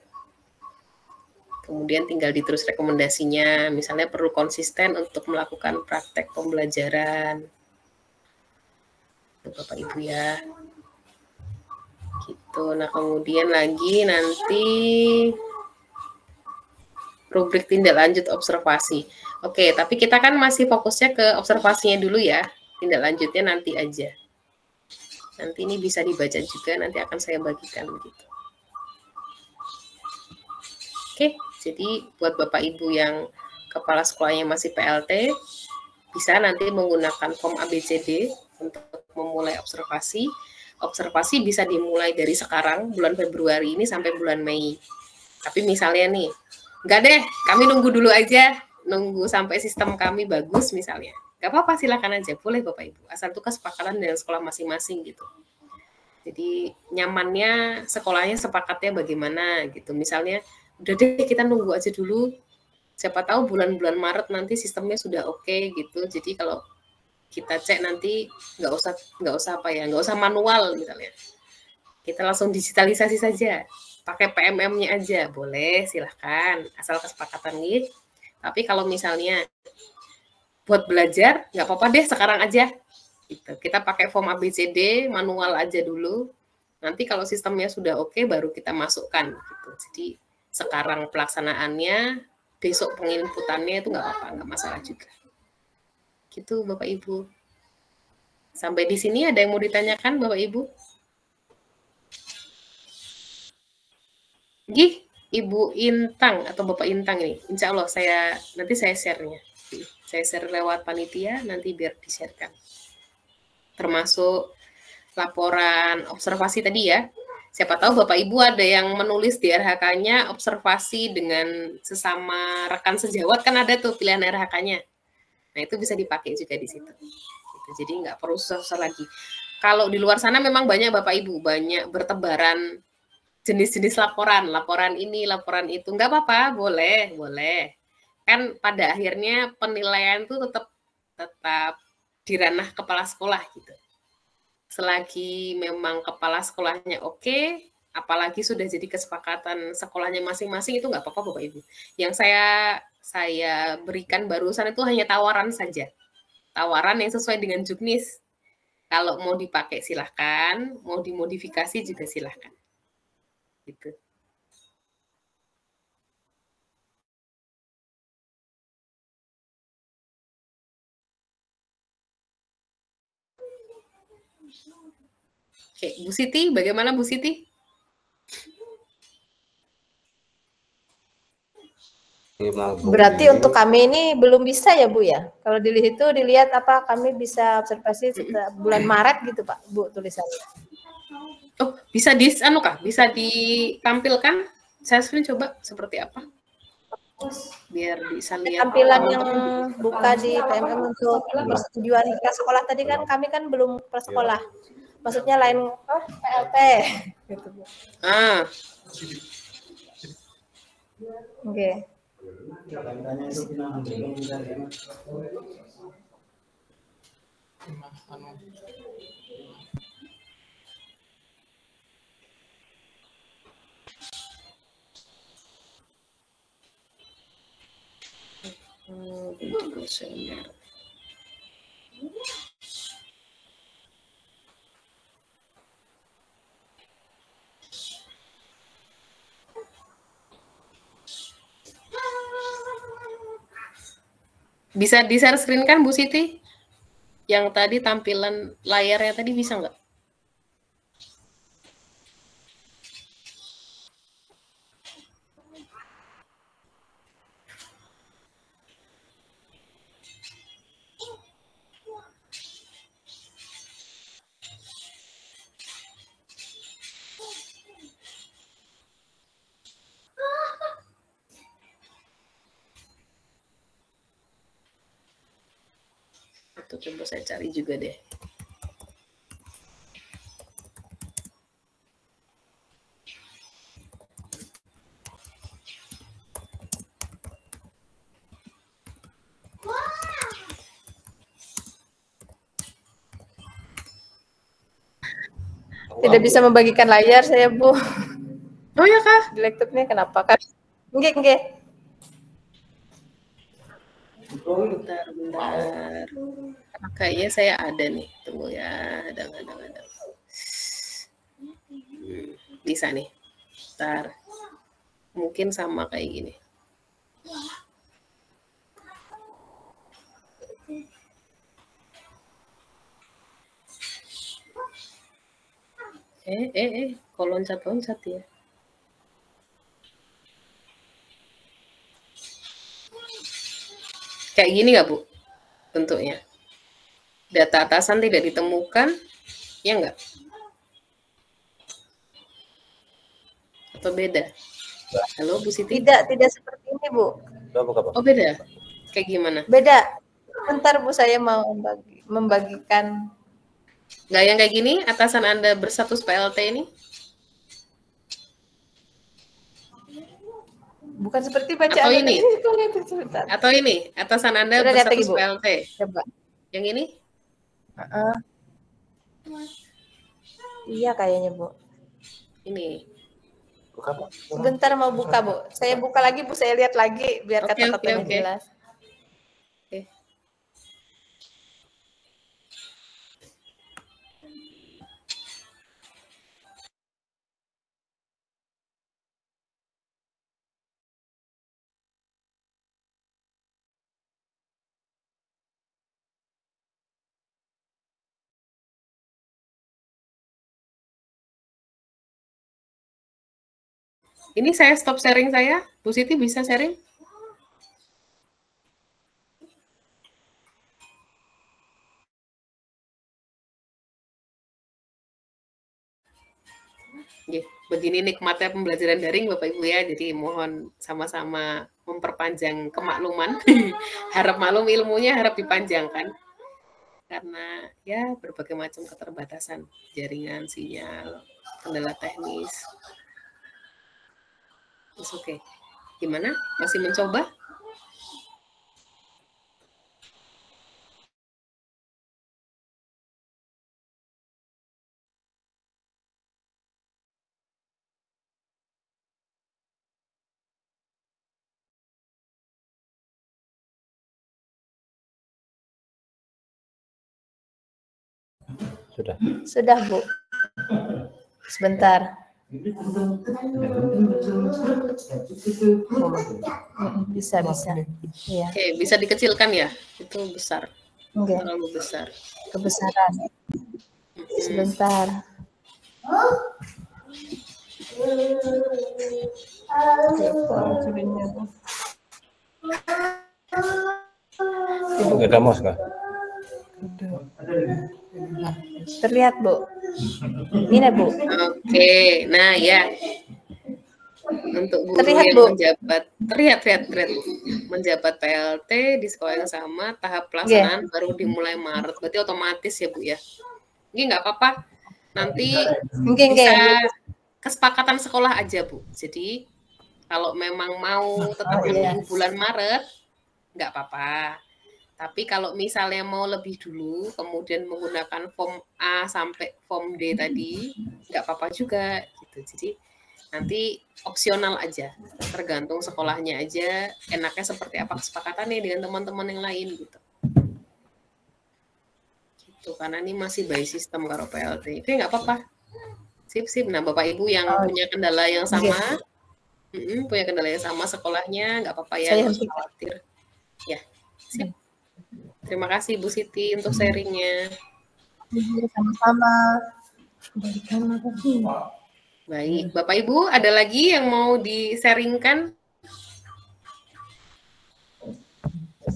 Kemudian tinggal diterus rekomendasinya, misalnya perlu konsisten untuk melakukan praktek pembelajaran. Untuk Bapak Ibu ya. Gitu. Nah, kemudian lagi nanti rubrik tindak lanjut observasi. Oke, tapi kita kan masih fokusnya ke observasinya dulu ya. Tindak lanjutnya nanti aja. Nanti ini bisa dibaca juga, nanti akan saya bagikan gitu. Oke, jadi buat Bapak Ibu yang kepala sekolahnya masih PLT, bisa nanti menggunakan form ABCD untuk memulai observasi. Observasi bisa dimulai dari sekarang, bulan Februari ini sampai bulan Mei. Tapi misalnya nih, enggak deh, kami nunggu dulu aja, nunggu sampai sistem kami bagus misalnya. Enggak apa-apa, silakan aja, boleh Bapak Ibu. Asal itu kesepakatan dengan sekolah masing-masing gitu. Jadi nyamannya sekolahnya sepakatnya bagaimana gitu. Misalnya, udah deh kita nunggu aja dulu. Siapa tahu bulan-bulan Maret nanti sistemnya sudah oke gitu. Jadi kalau kita cek nanti nggak usah manual misalnya. Kita langsung digitalisasi saja. Pakai PMM-nya aja, boleh, silahkan. Asal kesepakatan nih. Tapi kalau misalnya buat belajar, nggak apa-apa deh sekarang aja. Gitu. Kita pakai form ABCD, manual aja dulu. Nanti kalau sistemnya sudah oke, baru kita masukkan. Gitu. Jadi sekarang pelaksanaannya, besok penginputannya itu nggak apa-apa, nggak masalah juga. Gitu Bapak Ibu. Sampai di sini ada yang mau ditanyakan Bapak Ibu? Gih, Ibu Intang atau Bapak Intang ini, insya Allah nanti saya share-nya. Saya share lewat panitia, nanti biar di-share-kan. Termasuk laporan observasi tadi ya. Siapa tahu Bapak Ibu ada yang menulis di RHK-nya observasi dengan sesama rekan sejawat, kan ada tuh pilihan RHK-nya. Nah, itu bisa dipakai juga di situ. Gitu. Jadi nggak perlu susah-susah lagi. Kalau di luar sana memang banyak Bapak Ibu, banyak bertebaran jenis-jenis laporan ini, laporan itu. Nggak apa-apa, boleh. Kan pada akhirnya penilaian itu tetap di ranah kepala sekolah gitu. Selagi memang kepala sekolahnya oke, apalagi sudah jadi kesepakatan sekolahnya masing-masing, itu nggak apa-apa Bapak Ibu. Yang saya berikan barusan itu hanya tawaran saja. Tawaran yang sesuai dengan juknis. Kalau mau dipakai silahkan, mau dimodifikasi juga silahkan. Gitu. Oke, Bu Siti, bagaimana Bu Siti? Berarti untuk kami ini belum bisa ya Bu ya? Kalau dilihat apa kami bisa observasi setelah bulan Maret gitu Pak Bu tulisannya. Oh, bisa bisa ditampilkan? Saya screen coba seperti apa? Biar bisa lihat. Tampilan yang buka di PMM untuk persetujuan prasekolah tadi kan kami kan belum prasekolah. Maksudnya lain PLT gitu Bu. Oke. Bisa di-share screen kan Bu Siti? Yang tadi tampilan layarnya tadi bisa nggak? Itu coba saya cari juga deh. Tidak bisa membagikan layar saya Bu. Oh ya Kak? Di laptopnya kenapa Kak? Nggih. Bentar. Kayaknya saya ada nih. Tunggu ya. Ada. Bisa nih. Bentar. Mungkin sama kayak gini. Kok loncat-loncat ya? Kayak gini nggak, Bu? Bentuknya. Data atasan tidak ditemukan, ya nggak? Atau beda? Halo, Bu Siti? Tidak seperti ini, Bu. Oh, beda? Kayak gimana? Beda. Bentar, Bu, saya mau membagikan. Nggak yang kayak gini, atasan Anda berstatus PLT ini? Bukan seperti bacaan atau ini? Atau ini, atasan Anda berstatus PLT. Coba. Yang ini? Iya kayaknya, Bu. Ini. Sebentar mau buka, Bu. Saya buka lagi, Bu. Saya lihat lagi biar kata-katanya jelas. Ini saya stop sharing saya. Bu Siti bisa sharing? Begini nikmatnya pembelajaran daring Bapak Ibu ya. Jadi mohon sama-sama memperpanjang kemakluman. Harap maklum ilmunya harap dipanjangkan. Karena ya berbagai macam keterbatasan jaringan, sinyal, kendala teknis. Oke. Gimana? Masih mencoba? Sudah, Bu. Sebentar. Bisa. Ya. Oke, bisa dikecilkan ya? Itu besar. Terlalu besar. Kebesaran. Sebentar. Nggak ada mouse nggak? Terlihat, Bu. Ini, Bu. Oke, nah ya. Untuk guru terlihat, yang Bu. terlihat menjabat PLT di sekolah yang sama, tahap pelaksanaan baru dimulai Maret. Berarti otomatis ya, Bu ya. Ini nggak apa-apa. Nanti bisa kesepakatan sekolah aja, Bu. Jadi kalau memang mau tetap menunggu bulan Maret, nggak apa-apa. Tapi kalau misalnya mau lebih dulu, kemudian menggunakan form A sampai form D tadi, nggak apa-apa juga. Gitu. Jadi nanti opsional aja, tergantung sekolahnya aja, enaknya seperti apa kesepakatannya dengan teman-teman yang lain gitu. Gitu, karena ini masih by system karo PLT. Oke, nggak apa-apa. Sip. Nah, Bapak Ibu yang punya kendala yang sama, punya kendala yang sama sekolahnya, nggak apa-apa ya, nggak usah khawatir. Ya, sip. Terima kasih Bu Siti untuk sharingnya. Sama-sama. Baik, Bapak Ibu, ada lagi yang mau di-sharingkan?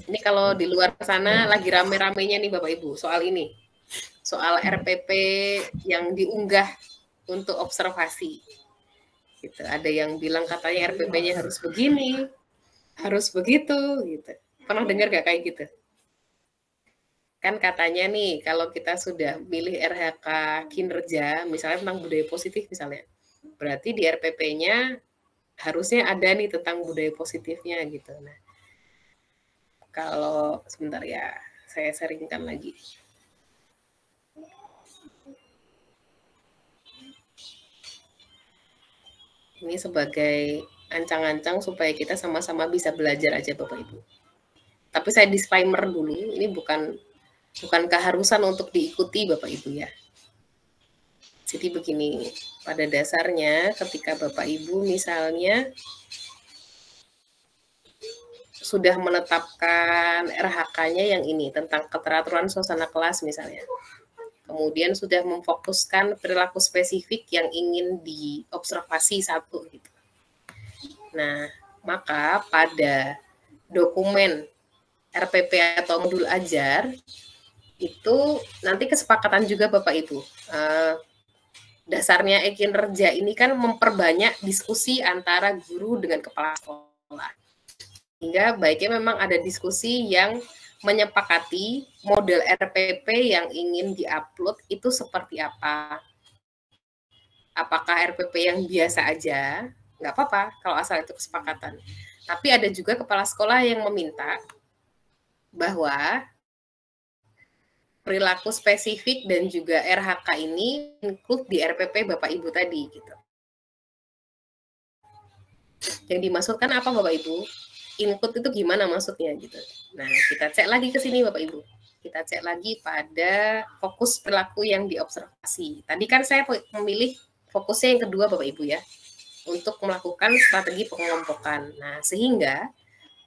Ini kalau di luar sana lagi rame-ramenya nih Bapak Ibu, soal ini. Soal RPP yang diunggah untuk observasi. Gitu. Ada yang bilang katanya RPP-nya harus begini, harus begitu, gitu. Pernah dengar gak kayak gitu? Kan katanya nih, kalau kita sudah milih RHK kinerja, misalnya tentang budaya positif misalnya, berarti di RPP-nya harusnya ada nih tentang budaya positifnya gitu. Nah, kalau sebentar ya, saya sharingkan lagi. Ini sebagai ancang-ancang supaya kita sama-sama bisa belajar aja Bapak Ibu. Tapi saya disclaimer dulu, ini bukan keharusan untuk diikuti Bapak Ibu ya. Jadi begini, pada dasarnya ketika Bapak Ibu misalnya sudah menetapkan RHK-nya yang ini, tentang keteraturan suasana kelas misalnya. kemudian sudah memfokuskan perilaku spesifik yang ingin diobservasi satu gitu. Nah, maka pada dokumen RPP atau modul ajar itu nanti kesepakatan juga Bapak Ibu. Dasarnya e-kinerja ini kan memperbanyak diskusi antara guru dengan kepala sekolah. Hingga baiknya memang ada diskusi yang menyepakati model RPP yang ingin diupload itu seperti apa. Apakah RPP yang biasa aja, nggak apa-apa kalau asal itu kesepakatan. Tapi ada juga kepala sekolah yang meminta bahwa perilaku spesifik dan juga RHK ini include di RPP Bapak Ibu tadi gitu. Yang dimaksudkan apa Bapak Ibu? Input itu gimana maksudnya gitu. Nah, kita cek lagi ke sini Bapak Ibu. Kita cek lagi pada fokus perilaku yang diobservasi. Tadi kan saya memilih fokusnya yang kedua Bapak Ibu ya, untuk melakukan strategi pengelompokan. Nah, sehingga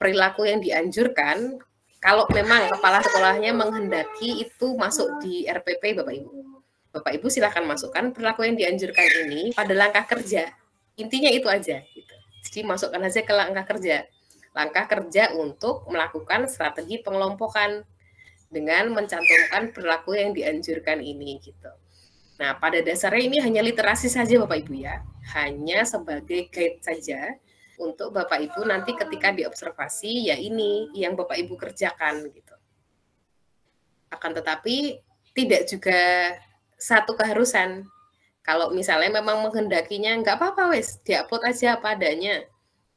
perilaku yang dianjurkan, kalau memang kepala sekolahnya menghendaki itu masuk di RPP Bapak Ibu. Bapak Ibu silakan masukkan perilaku yang dianjurkan ini pada langkah kerja. Intinya itu aja. Gitu. Jadi masukkan aja ke langkah kerja. Langkah kerja untuk melakukan strategi pengelompokan dengan mencantumkan perilaku yang dianjurkan ini gitu. Nah, pada dasarnya ini hanya literasi saja Bapak Ibu ya. Hanya sebagai guide saja untuk Bapak Ibu nanti ketika diobservasi ya ini yang Bapak Ibu kerjakan gitu. Akan tetapi tidak juga satu keharusan. Kalau misalnya memang menghendakinya nggak apa-apa wes, diupload aja apa adanya.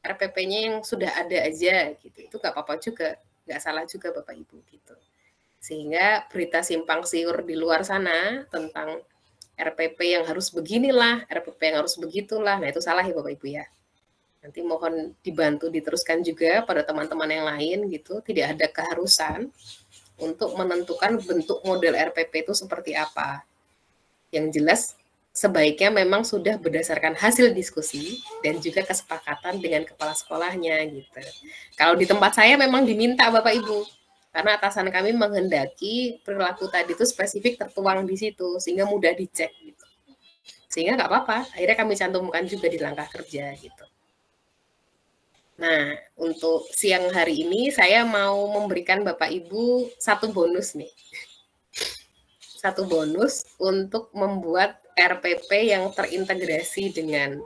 RPP-nya yang sudah ada aja gitu. Itu nggak apa-apa juga, nggak salah juga Bapak Ibu gitu. Sehingga berita simpang siur di luar sana tentang RPP yang harus beginilah, RPP yang harus begitulah, nah itu salah ya Bapak Ibu ya. Nanti mohon dibantu diteruskan juga pada teman-teman yang lain gitu, tidak ada keharusan untuk menentukan bentuk model RPP itu seperti apa. Yang jelas sebaiknya memang sudah berdasarkan hasil diskusi dan juga kesepakatan dengan kepala sekolahnya gitu. Kalau di tempat saya memang diminta Bapak Ibu, karena atasan kami menghendaki perilaku tadi itu spesifik tertuang di situ sehingga mudah dicek gitu. Sehingga nggak apa-apa, akhirnya kami cantumkan juga di langkah kerja gitu. Nah, untuk siang hari ini saya mau memberikan Bapak Ibu satu bonus nih. Satu bonus untuk membuat RPP yang terintegrasi dengan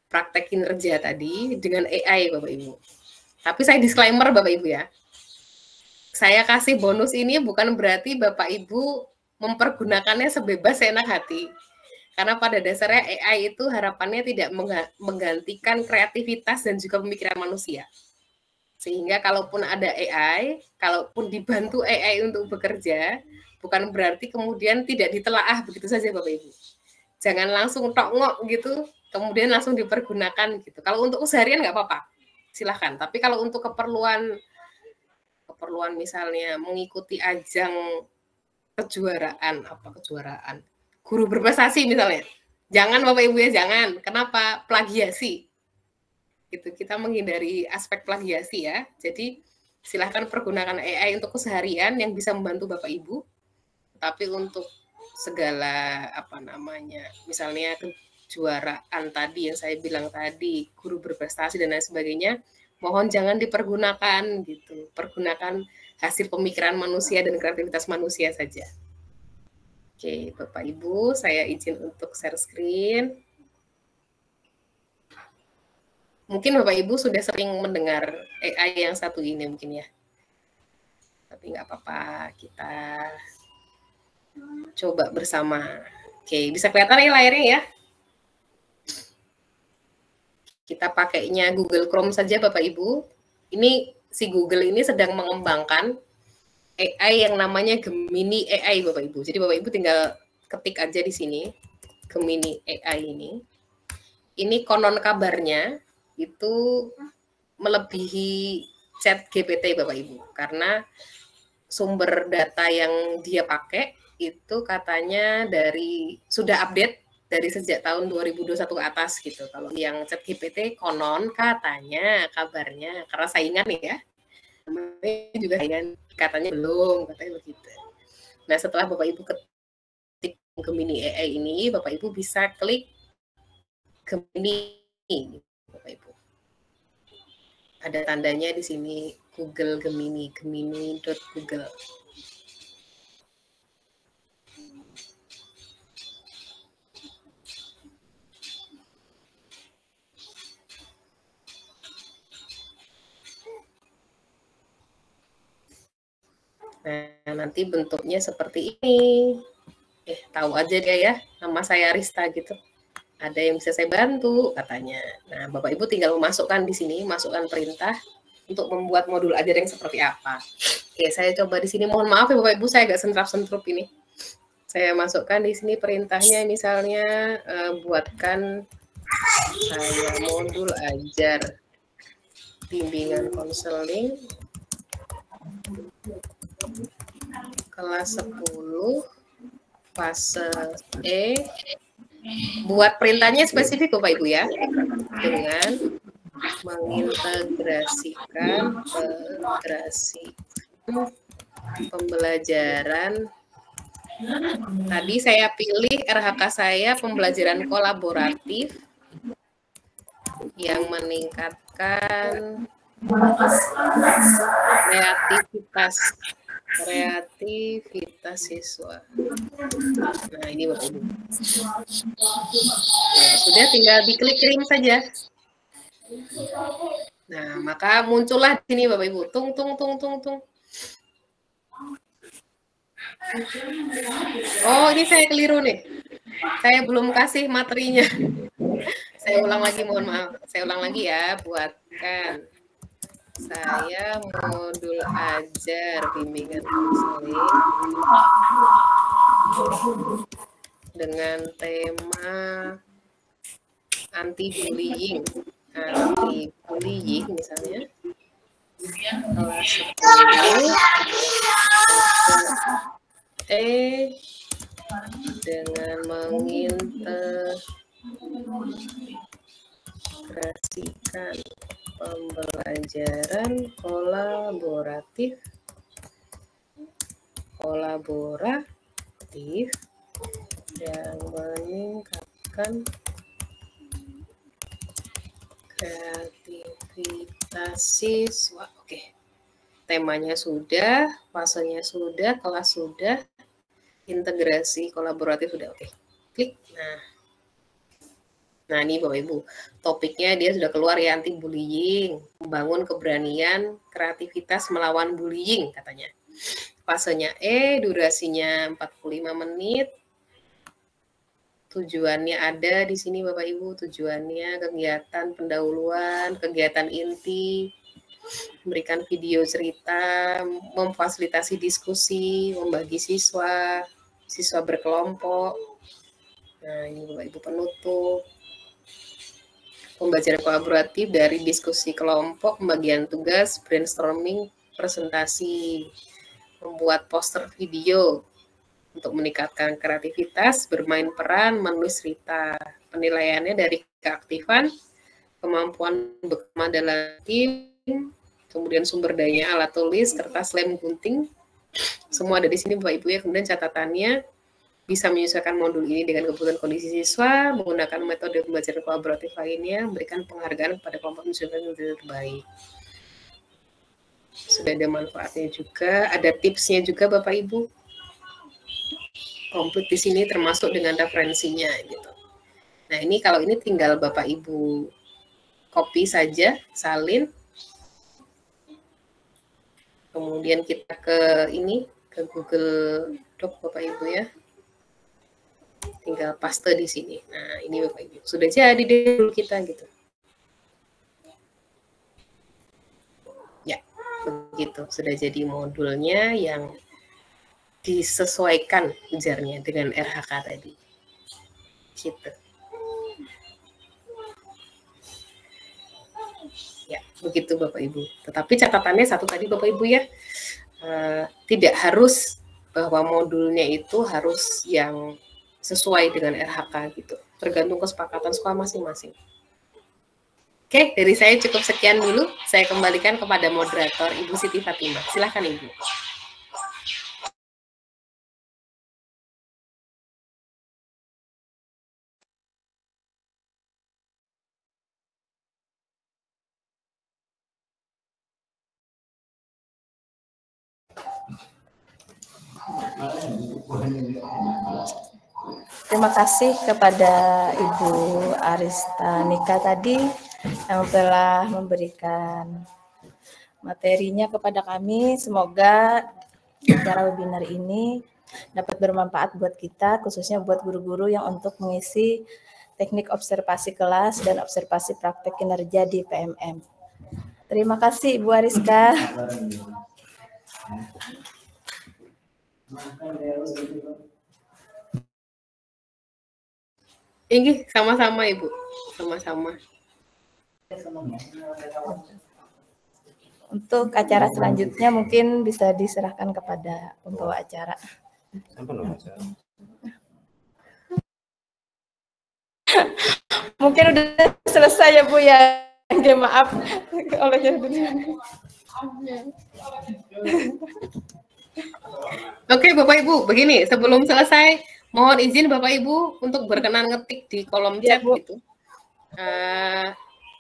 praktek kinerja tadi dengan AI Bapak Ibu. Tapi saya disclaimer Bapak Ibu ya. Saya kasih bonus ini bukan berarti Bapak Ibu mempergunakannya sebebas seenak hati. Karena pada dasarnya AI itu harapannya tidak menggantikan kreativitas dan juga pemikiran manusia. Sehingga kalaupun ada AI, kalaupun dibantu AI untuk bekerja, bukan berarti kemudian tidak ditelaah begitu saja Bapak Ibu. Jangan langsung tok-ngok gitu, kemudian langsung dipergunakan gitu. Kalau untuk keseharian nggak apa-apa, silahkan. Tapi kalau untuk keperluan misalnya mengikuti ajang kejuaraan, guru berprestasi misalnya, jangan Bapak Ibu ya, jangan. Kenapa? Plagiasi. Gitu, kita menghindari aspek plagiasi ya. Jadi silahkan pergunakan AI untuk keseharian yang bisa membantu Bapak Ibu. Tapi untuk segala misalnya kejuaraan tadi yang saya bilang tadi, guru berprestasi dan lain sebagainya, mohon jangan dipergunakan gitu. Pergunakan hasil pemikiran manusia dan kreativitas manusia saja. Oke, Bapak Ibu, saya izin untuk share screen. Mungkin Bapak Ibu sudah sering mendengar AI yang satu ini mungkin ya. Tapi nggak apa-apa, kita coba bersama. Oke, bisa kelihatan ya layarnya ya? Kita pakainya Google Chrome saja Bapak Ibu. Ini si Google ini sedang mengembangkan AI yang namanya Gemini AI Bapak Ibu. Jadi Bapak Ibu tinggal ketik aja di sini Gemini AI ini. Ini konon kabarnya itu melebihi ChatGPT Bapak Ibu, karena sumber data yang dia pakai itu katanya sudah update dari sejak tahun 2021 ke atas gitu. Kalau yang ChatGPT konon katanya kabarnya, karena saingan nih ya, namanya juga saingan, katanya belum, katanya begitu. Nah setelah Bapak Ibu Gemini AI ini, Bapak Ibu bisa klik Gemini, Bapak Ibu. Ada tandanya di sini Google Gemini, gemini.google. Nah, nanti bentuknya seperti ini. Tahu aja dia ya, nama saya Rista gitu. Ada yang bisa saya bantu katanya. Nah, Bapak Ibu tinggal memasukkan di sini, masukkan perintah untuk membuat modul ajar yang seperti apa. Oke, saya coba di sini. Mohon maaf ya Bapak Ibu, saya agak sentrap-sentrup ini. Saya masukkan di sini perintahnya, misalnya buatkan saya modul ajar bimbingan konseling kelas 10 fase E. Buat perintahnya spesifik Bapak Ibu ya, dengan mengintegrasikan pembelajaran. Tadi saya pilih RHK saya pembelajaran kolaboratif yang meningkatkan kreativitas siswa. Nah, ini Bapak Ibu. Nah, sudah tinggal diklik kirim saja. Nah, maka muncullah di sini Bapak Ibu. Tung. Oh, ini saya keliru nih. Saya belum kasih materinya. Saya ulang lagi, mohon maaf. Saya ulang lagi ya, buatkan saya modul ajar bimbingan konseling dengan tema anti-bullying misalnya. Kelas 10 dengan mengintegrasikan pembelajaran kolaboratif yang meningkatkan kreativitas siswa. Oke. Temanya sudah, fasenya sudah, kelas sudah, integrasi kolaboratif sudah. Oke. Klik. Nah, ini Bapak Ibu, topiknya dia sudah keluar ya, anti bullying, membangun keberanian, kreativitas melawan bullying katanya. Fasenya E, durasinya 45 menit. Tujuannya ada di sini Bapak Ibu, tujuannya kegiatan pendahuluan, kegiatan inti, memberikan video cerita, memfasilitasi diskusi, membagi siswa berkelompok. Nah, ini Bapak Ibu penutup. Pembelajaran kolaboratif dari diskusi kelompok, pembagian tugas, brainstorming, presentasi, membuat poster video untuk meningkatkan kreativitas, bermain peran, menulis cerita. Penilaiannya dari keaktifan, kemampuan bekerja dalam tim, kemudian sumber daya, alat tulis, kertas, lem, gunting, semua ada di sini Bapak Ibu ya. Kemudian catatannya, bisa menyesuaikan modul ini dengan kebutuhan kondisi siswa, menggunakan metode pembelajaran kolaboratif lainnya, memberikan penghargaan kepada kelompok siswa yang terbaik. Sudah ada manfaatnya juga, ada tipsnya juga Bapak Ibu. Komplit di sini termasuk dengan referensinya gitu. Nah, ini kalau ini tinggal Bapak Ibu copy saja, salin. Kemudian kita ke Google Doc Bapak Ibu ya. Tinggal paste di sini. Nah, ini Bapak Ibu. Sudah jadi dulu kita gitu. Ya, begitu. Sudah jadi modulnya yang disesuaikan ujarnya dengan RHK tadi. Gitu. Ya, begitu Bapak Ibu. Tetapi catatannya satu tadi Bapak Ibu ya. Tidak harus bahwa modulnya itu harus yang sesuai dengan RHK gitu. Tergantung kesepakatan sekolah masing-masing. Oke, dari saya cukup sekian dulu. Saya kembalikan kepada moderator Ibu Siti Fatimah. Silakan Ibu. Terima kasih kepada Ibu Arista Nika tadi yang telah memberikan materinya kepada kami. Semoga acara webinar ini dapat bermanfaat buat kita, khususnya buat guru-guru yang untuk mengisi teknik observasi kelas dan observasi praktek kinerja di PMM. Terima kasih Ibu Ariska. Ini sama-sama Ibu, sama-sama. Untuk acara selanjutnya mungkin bisa diserahkan kepada pembawa acara. Mungkin udah selesai ya Bu ya. Maaf oleh Oke Bapak Ibu, begini sebelum selesai mohon izin Bapak Ibu untuk berkenan ngetik di kolom chat gitu.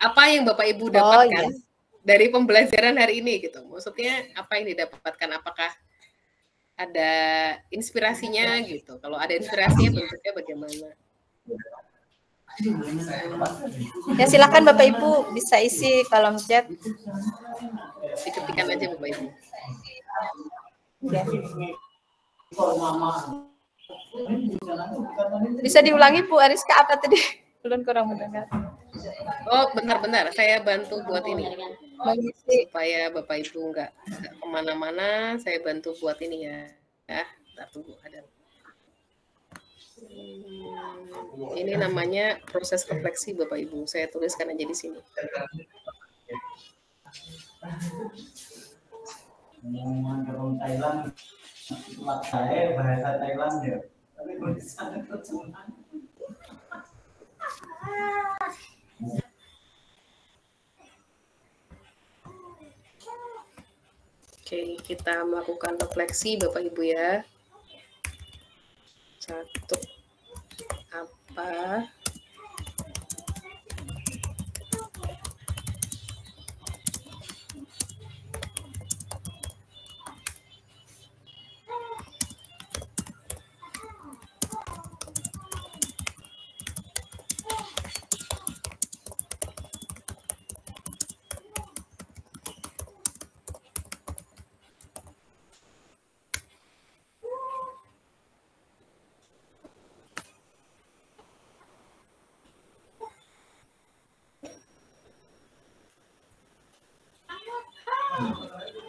Apa yang Bapak Ibu dapatkan dari pembelajaran hari ini gitu. Maksudnya apa yang didapatkan, apakah ada inspirasinya gitu. Kalau ada inspirasinya bentuknya bagaimana? Ya silakan Bapak Ibu bisa isi kolom chat. Diketikkan aja Bapak Ibu. Ya. Bisa diulangi Bu Ariska apa tadi? Belum kurang mendengar. Oh bentar-bentar, saya bantu buat ini. Supaya Bapak Ibu nggak kemana-mana, saya bantu buat ini ya. Ya, bentar tunggu ada. Ini namanya proses refleksi Bapak Ibu. Saya tuliskan aja di sini. Bahasa Thailand ya. Tapi tulisannya terjemahan. Oke, kita melakukan refleksi Bapak Ibu ya. Satu, apa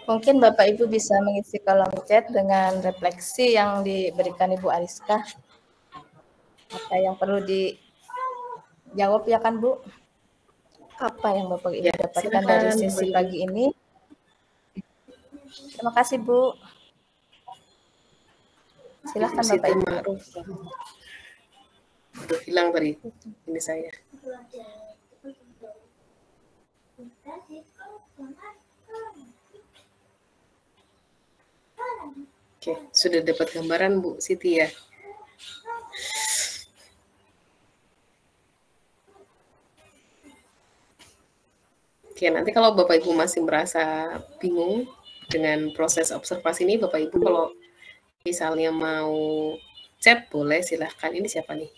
Mungkin Bapak Ibu bisa mengisi kolom chat dengan refleksi yang diberikan Ibu Ariska. Apa yang perlu dijawab ya kan Bu? Apa yang Bapak Ibu dapatkan dari sesi pagi ini? Terima kasih Bu. Silakan Bapak Ibu. Hilang tadi ini saya. Oke, sudah dapat gambaran Bu Siti ya. Oke, nanti kalau Bapak Ibu masih merasa bingung dengan proses observasi ini, Bapak Ibu kalau misalnya mau chat boleh silahkan. Ini siapa nih?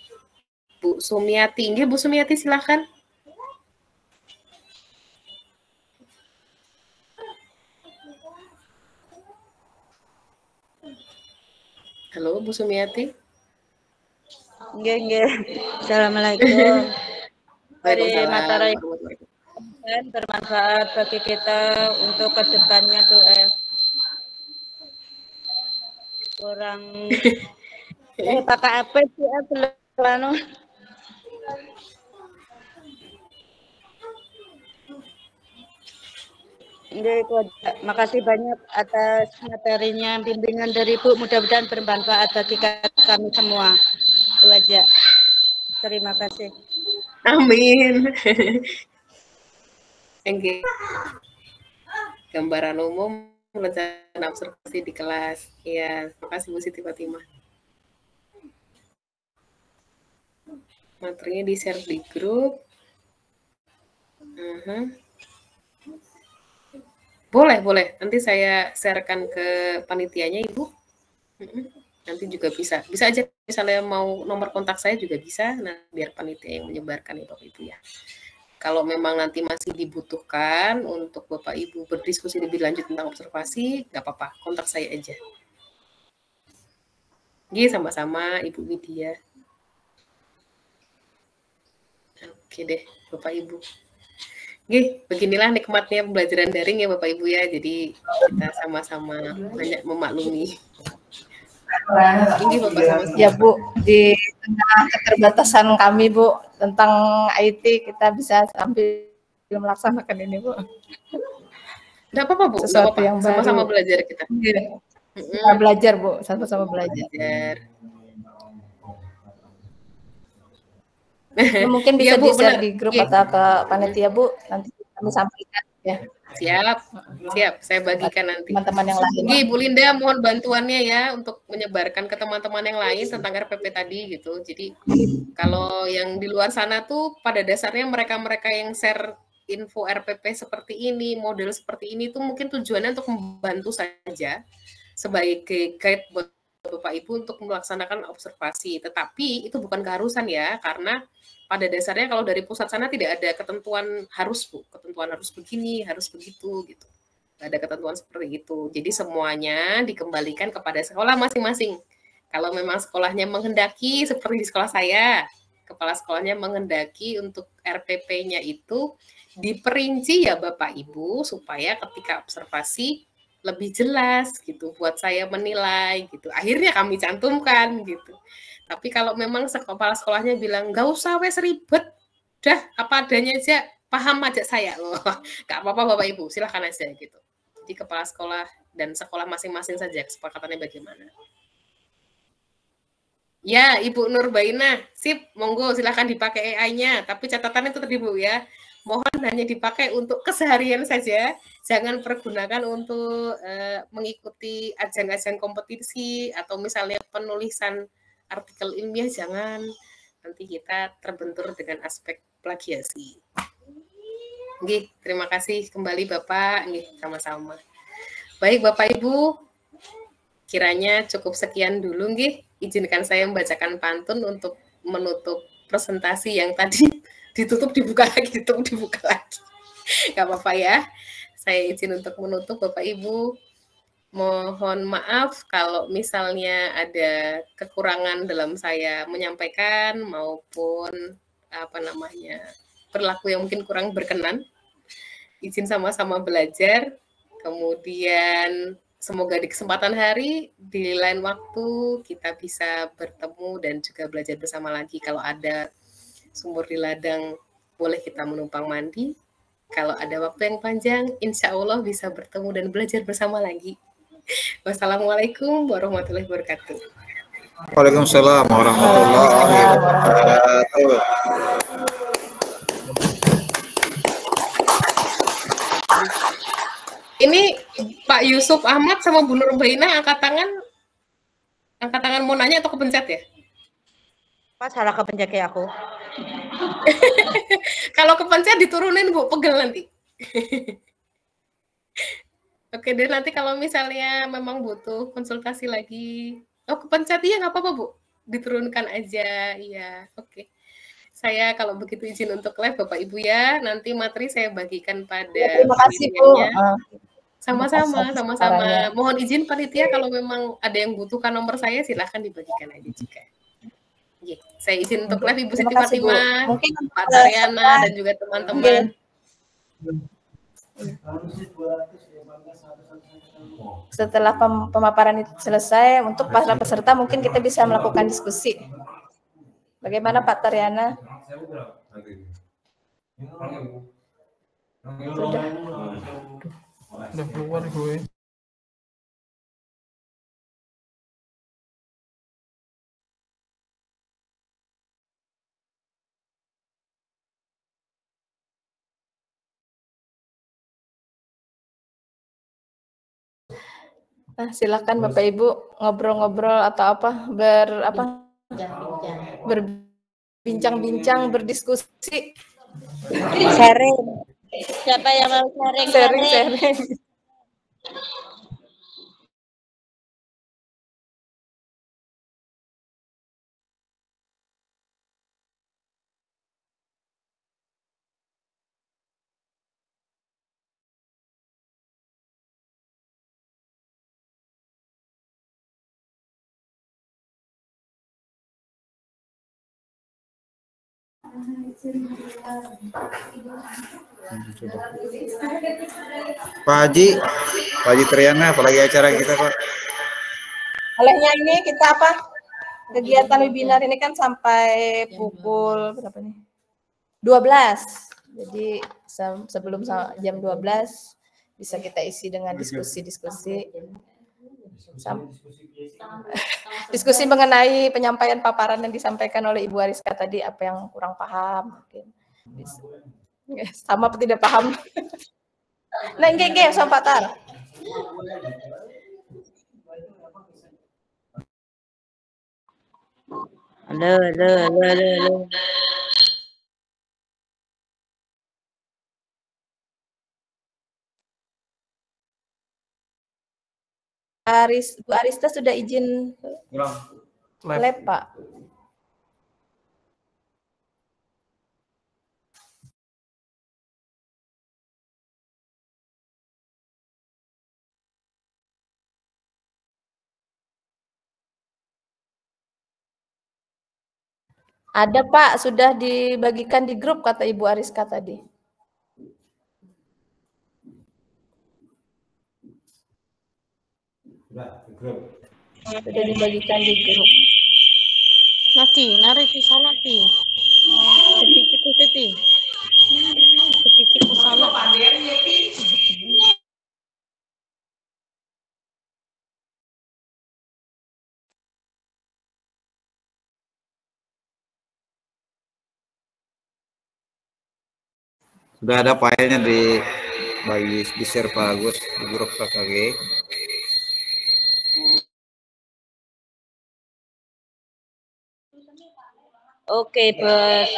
Bu Sumiati. Nggih, Bu Sumiati silahkan. Halo, Bu Sumiati. Nggih. Assalamualaikum. Dari materi bermanfaat bagi kita untuk kedepannya tuh kurang pakai apa sih belum makasih banyak atas materinya, bimbingan dari Bu. Mudah-mudahan bermanfaat bagi kami semua. Itu aja. Terima kasih. Amin. Gambaran umum rencana observasi di kelas. Ya, terima kasih Bu Siti Fatimah. Materinya di-share di grup. Boleh. Nanti saya sharekan ke panitianya, Ibu. Nanti juga bisa aja misalnya mau nomor kontak saya juga bisa. Nah, biar panitia yang menyebarkan ya Bapak Ibu ya. Kalau memang nanti masih dibutuhkan untuk Bapak Ibu berdiskusi lebih lanjut tentang observasi, nggak apa-apa, kontak saya aja. Oke, sama-sama Ibu Widya. Oke deh, Bapak Ibu. Oke, beginilah nikmatnya pembelajaran daring ya Bapak Ibu ya. Jadi kita sama-sama banyak memaklumi. Ini Bapak sama-sama. Ya Bu, di tengah keterbatasan kami Bu tentang IT kita bisa sambil melaksanakan ini Bu. Tidak apa-apa Bu, Sesuatu apa-apa. yang Sama-sama baru. belajar kita. Kita belajar Bu, sama-sama belajar. Mungkin bisa ya, Bu, di-share benar. di grup atau ke panitia Bu, nanti kami sampaikan ya. Siap, saya bagikan nanti. Teman-teman yang lain. Oke, Bu Linda mohon bantuannya ya untuk menyebarkan ke teman-teman yang lain tentang RPP tadi gitu. Jadi kalau yang di luar sana tuh pada dasarnya mereka-mereka yang share info RPP seperti ini, model seperti ini tuh mungkin tujuannya untuk membantu saja sebagai guide buat Bapak Ibu untuk melaksanakan observasi. Tetapi itu bukan keharusan ya, karena pada dasarnya kalau dari pusat sana tidak ada ketentuan harus Bu, ketentuan harus begini, harus begitu gitu. Tidak ada ketentuan seperti itu. Jadi semuanya dikembalikan kepada sekolah masing-masing. Kalau memang sekolahnya menghendaki seperti di sekolah saya, kepala sekolahnya menghendaki untuk RPP-nya itu diperinci ya Bapak Ibu supaya ketika observasi lebih jelas gitu buat saya menilai gitu. Akhirnya kami cantumkan gitu. Tapi kalau memang kepala sekolahnya bilang, nggak usah wes ribet, dah apa adanya aja, paham aja saya. Loh, nggak apa-apa Bapak Ibu, silahkan aja gitu. Jadi kepala sekolah dan sekolah masing-masing saja kesepakatannya bagaimana. Ya, Ibu Nurbaina, sip, monggo silahkan dipakai AI-nya. Tapi catatan itu tadi Bu ya, mohon hanya dipakai untuk keseharian saja, jangan pergunakan untuk mengikuti ajang-ajang kompetisi atau misalnya penulisan artikel ilmiah, jangan, nanti kita terbentur dengan aspek plagiasi. Nggih, terima kasih kembali Bapak, nggih sama-sama. Baik Bapak Ibu, kiranya cukup sekian dulu nggih. Izinkan saya membacakan pantun untuk menutup presentasi yang tadi ditutup dibuka lagi, dibuka lagi. Nggak apa-apa ya. Saya izin untuk menutup Bapak Ibu. Mohon maaf kalau misalnya ada kekurangan dalam saya menyampaikan maupun perilaku yang mungkin kurang berkenan. Izin sama-sama belajar. Kemudian semoga di kesempatan hari di lain waktu kita bisa bertemu dan juga belajar bersama lagi. Kalau ada sumur di ladang boleh kita menumpang mandi. Kalau ada waktu yang panjang, insya Allah bisa bertemu dan belajar bersama lagi. Wassalamualaikum warahmatullahi wabarakatuh. Waalaikumsalam warahmatullahi wabarakatuh. Ini Pak Yusuf Ahmad sama Bu Nurbaina angkat tangan mau nanya atau kepencet ya? Pas salah kepencet kayak aku. Kalau kepencet diturunin Bu, pegel nanti. Oke deh, nanti kalau misalnya memang butuh konsultasi lagi, kepencet iya nggak apa-apa Bu, diturunkan aja, iya, oke. Saya kalau begitu izin untuk live Bapak Ibu ya, nanti materi saya bagikan pada terima kasih Bu. Sama-sama. Mohon izin panitia kalau memang ada yang butuhkan nomor saya, silahkan dibagikan aja juga. Saya izin untuk live Ibu Siti Fatimah, Pak Tariana dan juga teman-teman. Setelah pemaparan itu selesai, untuk para peserta mungkin kita bisa melakukan diskusi. Bagaimana Pak Tariana? Udah keluar gue. Silakan Bapak Ibu ngobrol-ngobrol atau berbincang-bincang, berdiskusi. Sharing. Siapa yang mau sharing? Sharing. Pak Haji Triana, apalagi acara kita Pak? Olehnya ini kita apa? Kegiatan webinar ini kan sampai pukul berapa nih? 12. Jadi sebelum jam 12 bisa kita isi dengan diskusi-diskusi. Diskusi mengenai penyampaian paparan yang disampaikan oleh Ibu Ariska tadi, apa yang kurang paham mungkin. Sama atau tidak paham. Nah, nggih, Sobat Tar. Halo. Bu Arista sudah izin lab, Pak. Ada Pak, sudah dibagikan di grup kata Ibu Ariska tadi. Sudah dibagikan di grup. Nanti, narasi salah ti. Titi. Salah. Sudah ada filenya di share Pak Agus di grup KKG. Oke, Bos.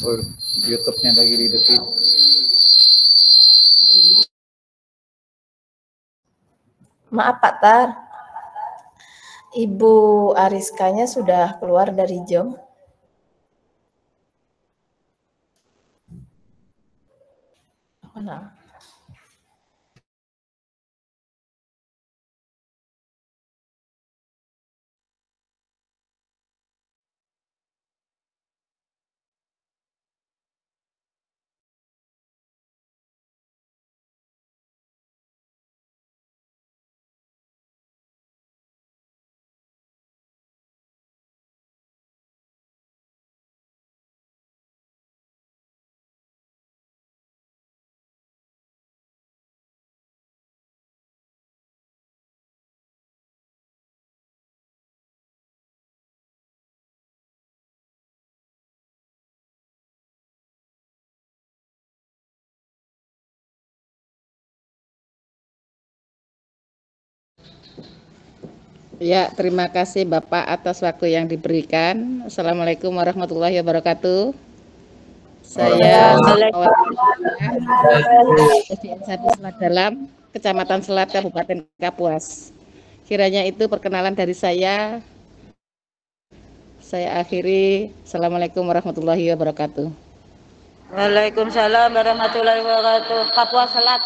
Oh, YouTube-nya lagi di depan. Maaf Pak Tar, Ibu Ariskanya sudah keluar dari Zoom. Mana? Ya, terima kasih Bapak atas waktu yang diberikan. Assalamualaikum warahmatullahi wabarakatuh. Saya SDN 1 Selat Dalam, Kecamatan Selat, Kabupaten Kapuas. Kiranya itu perkenalan dari saya. Saya akhiri. Assalamualaikum warahmatullahi wabarakatuh. Waalaikumsalam warahmatullahi wabarakatuh. Kapuas Selat.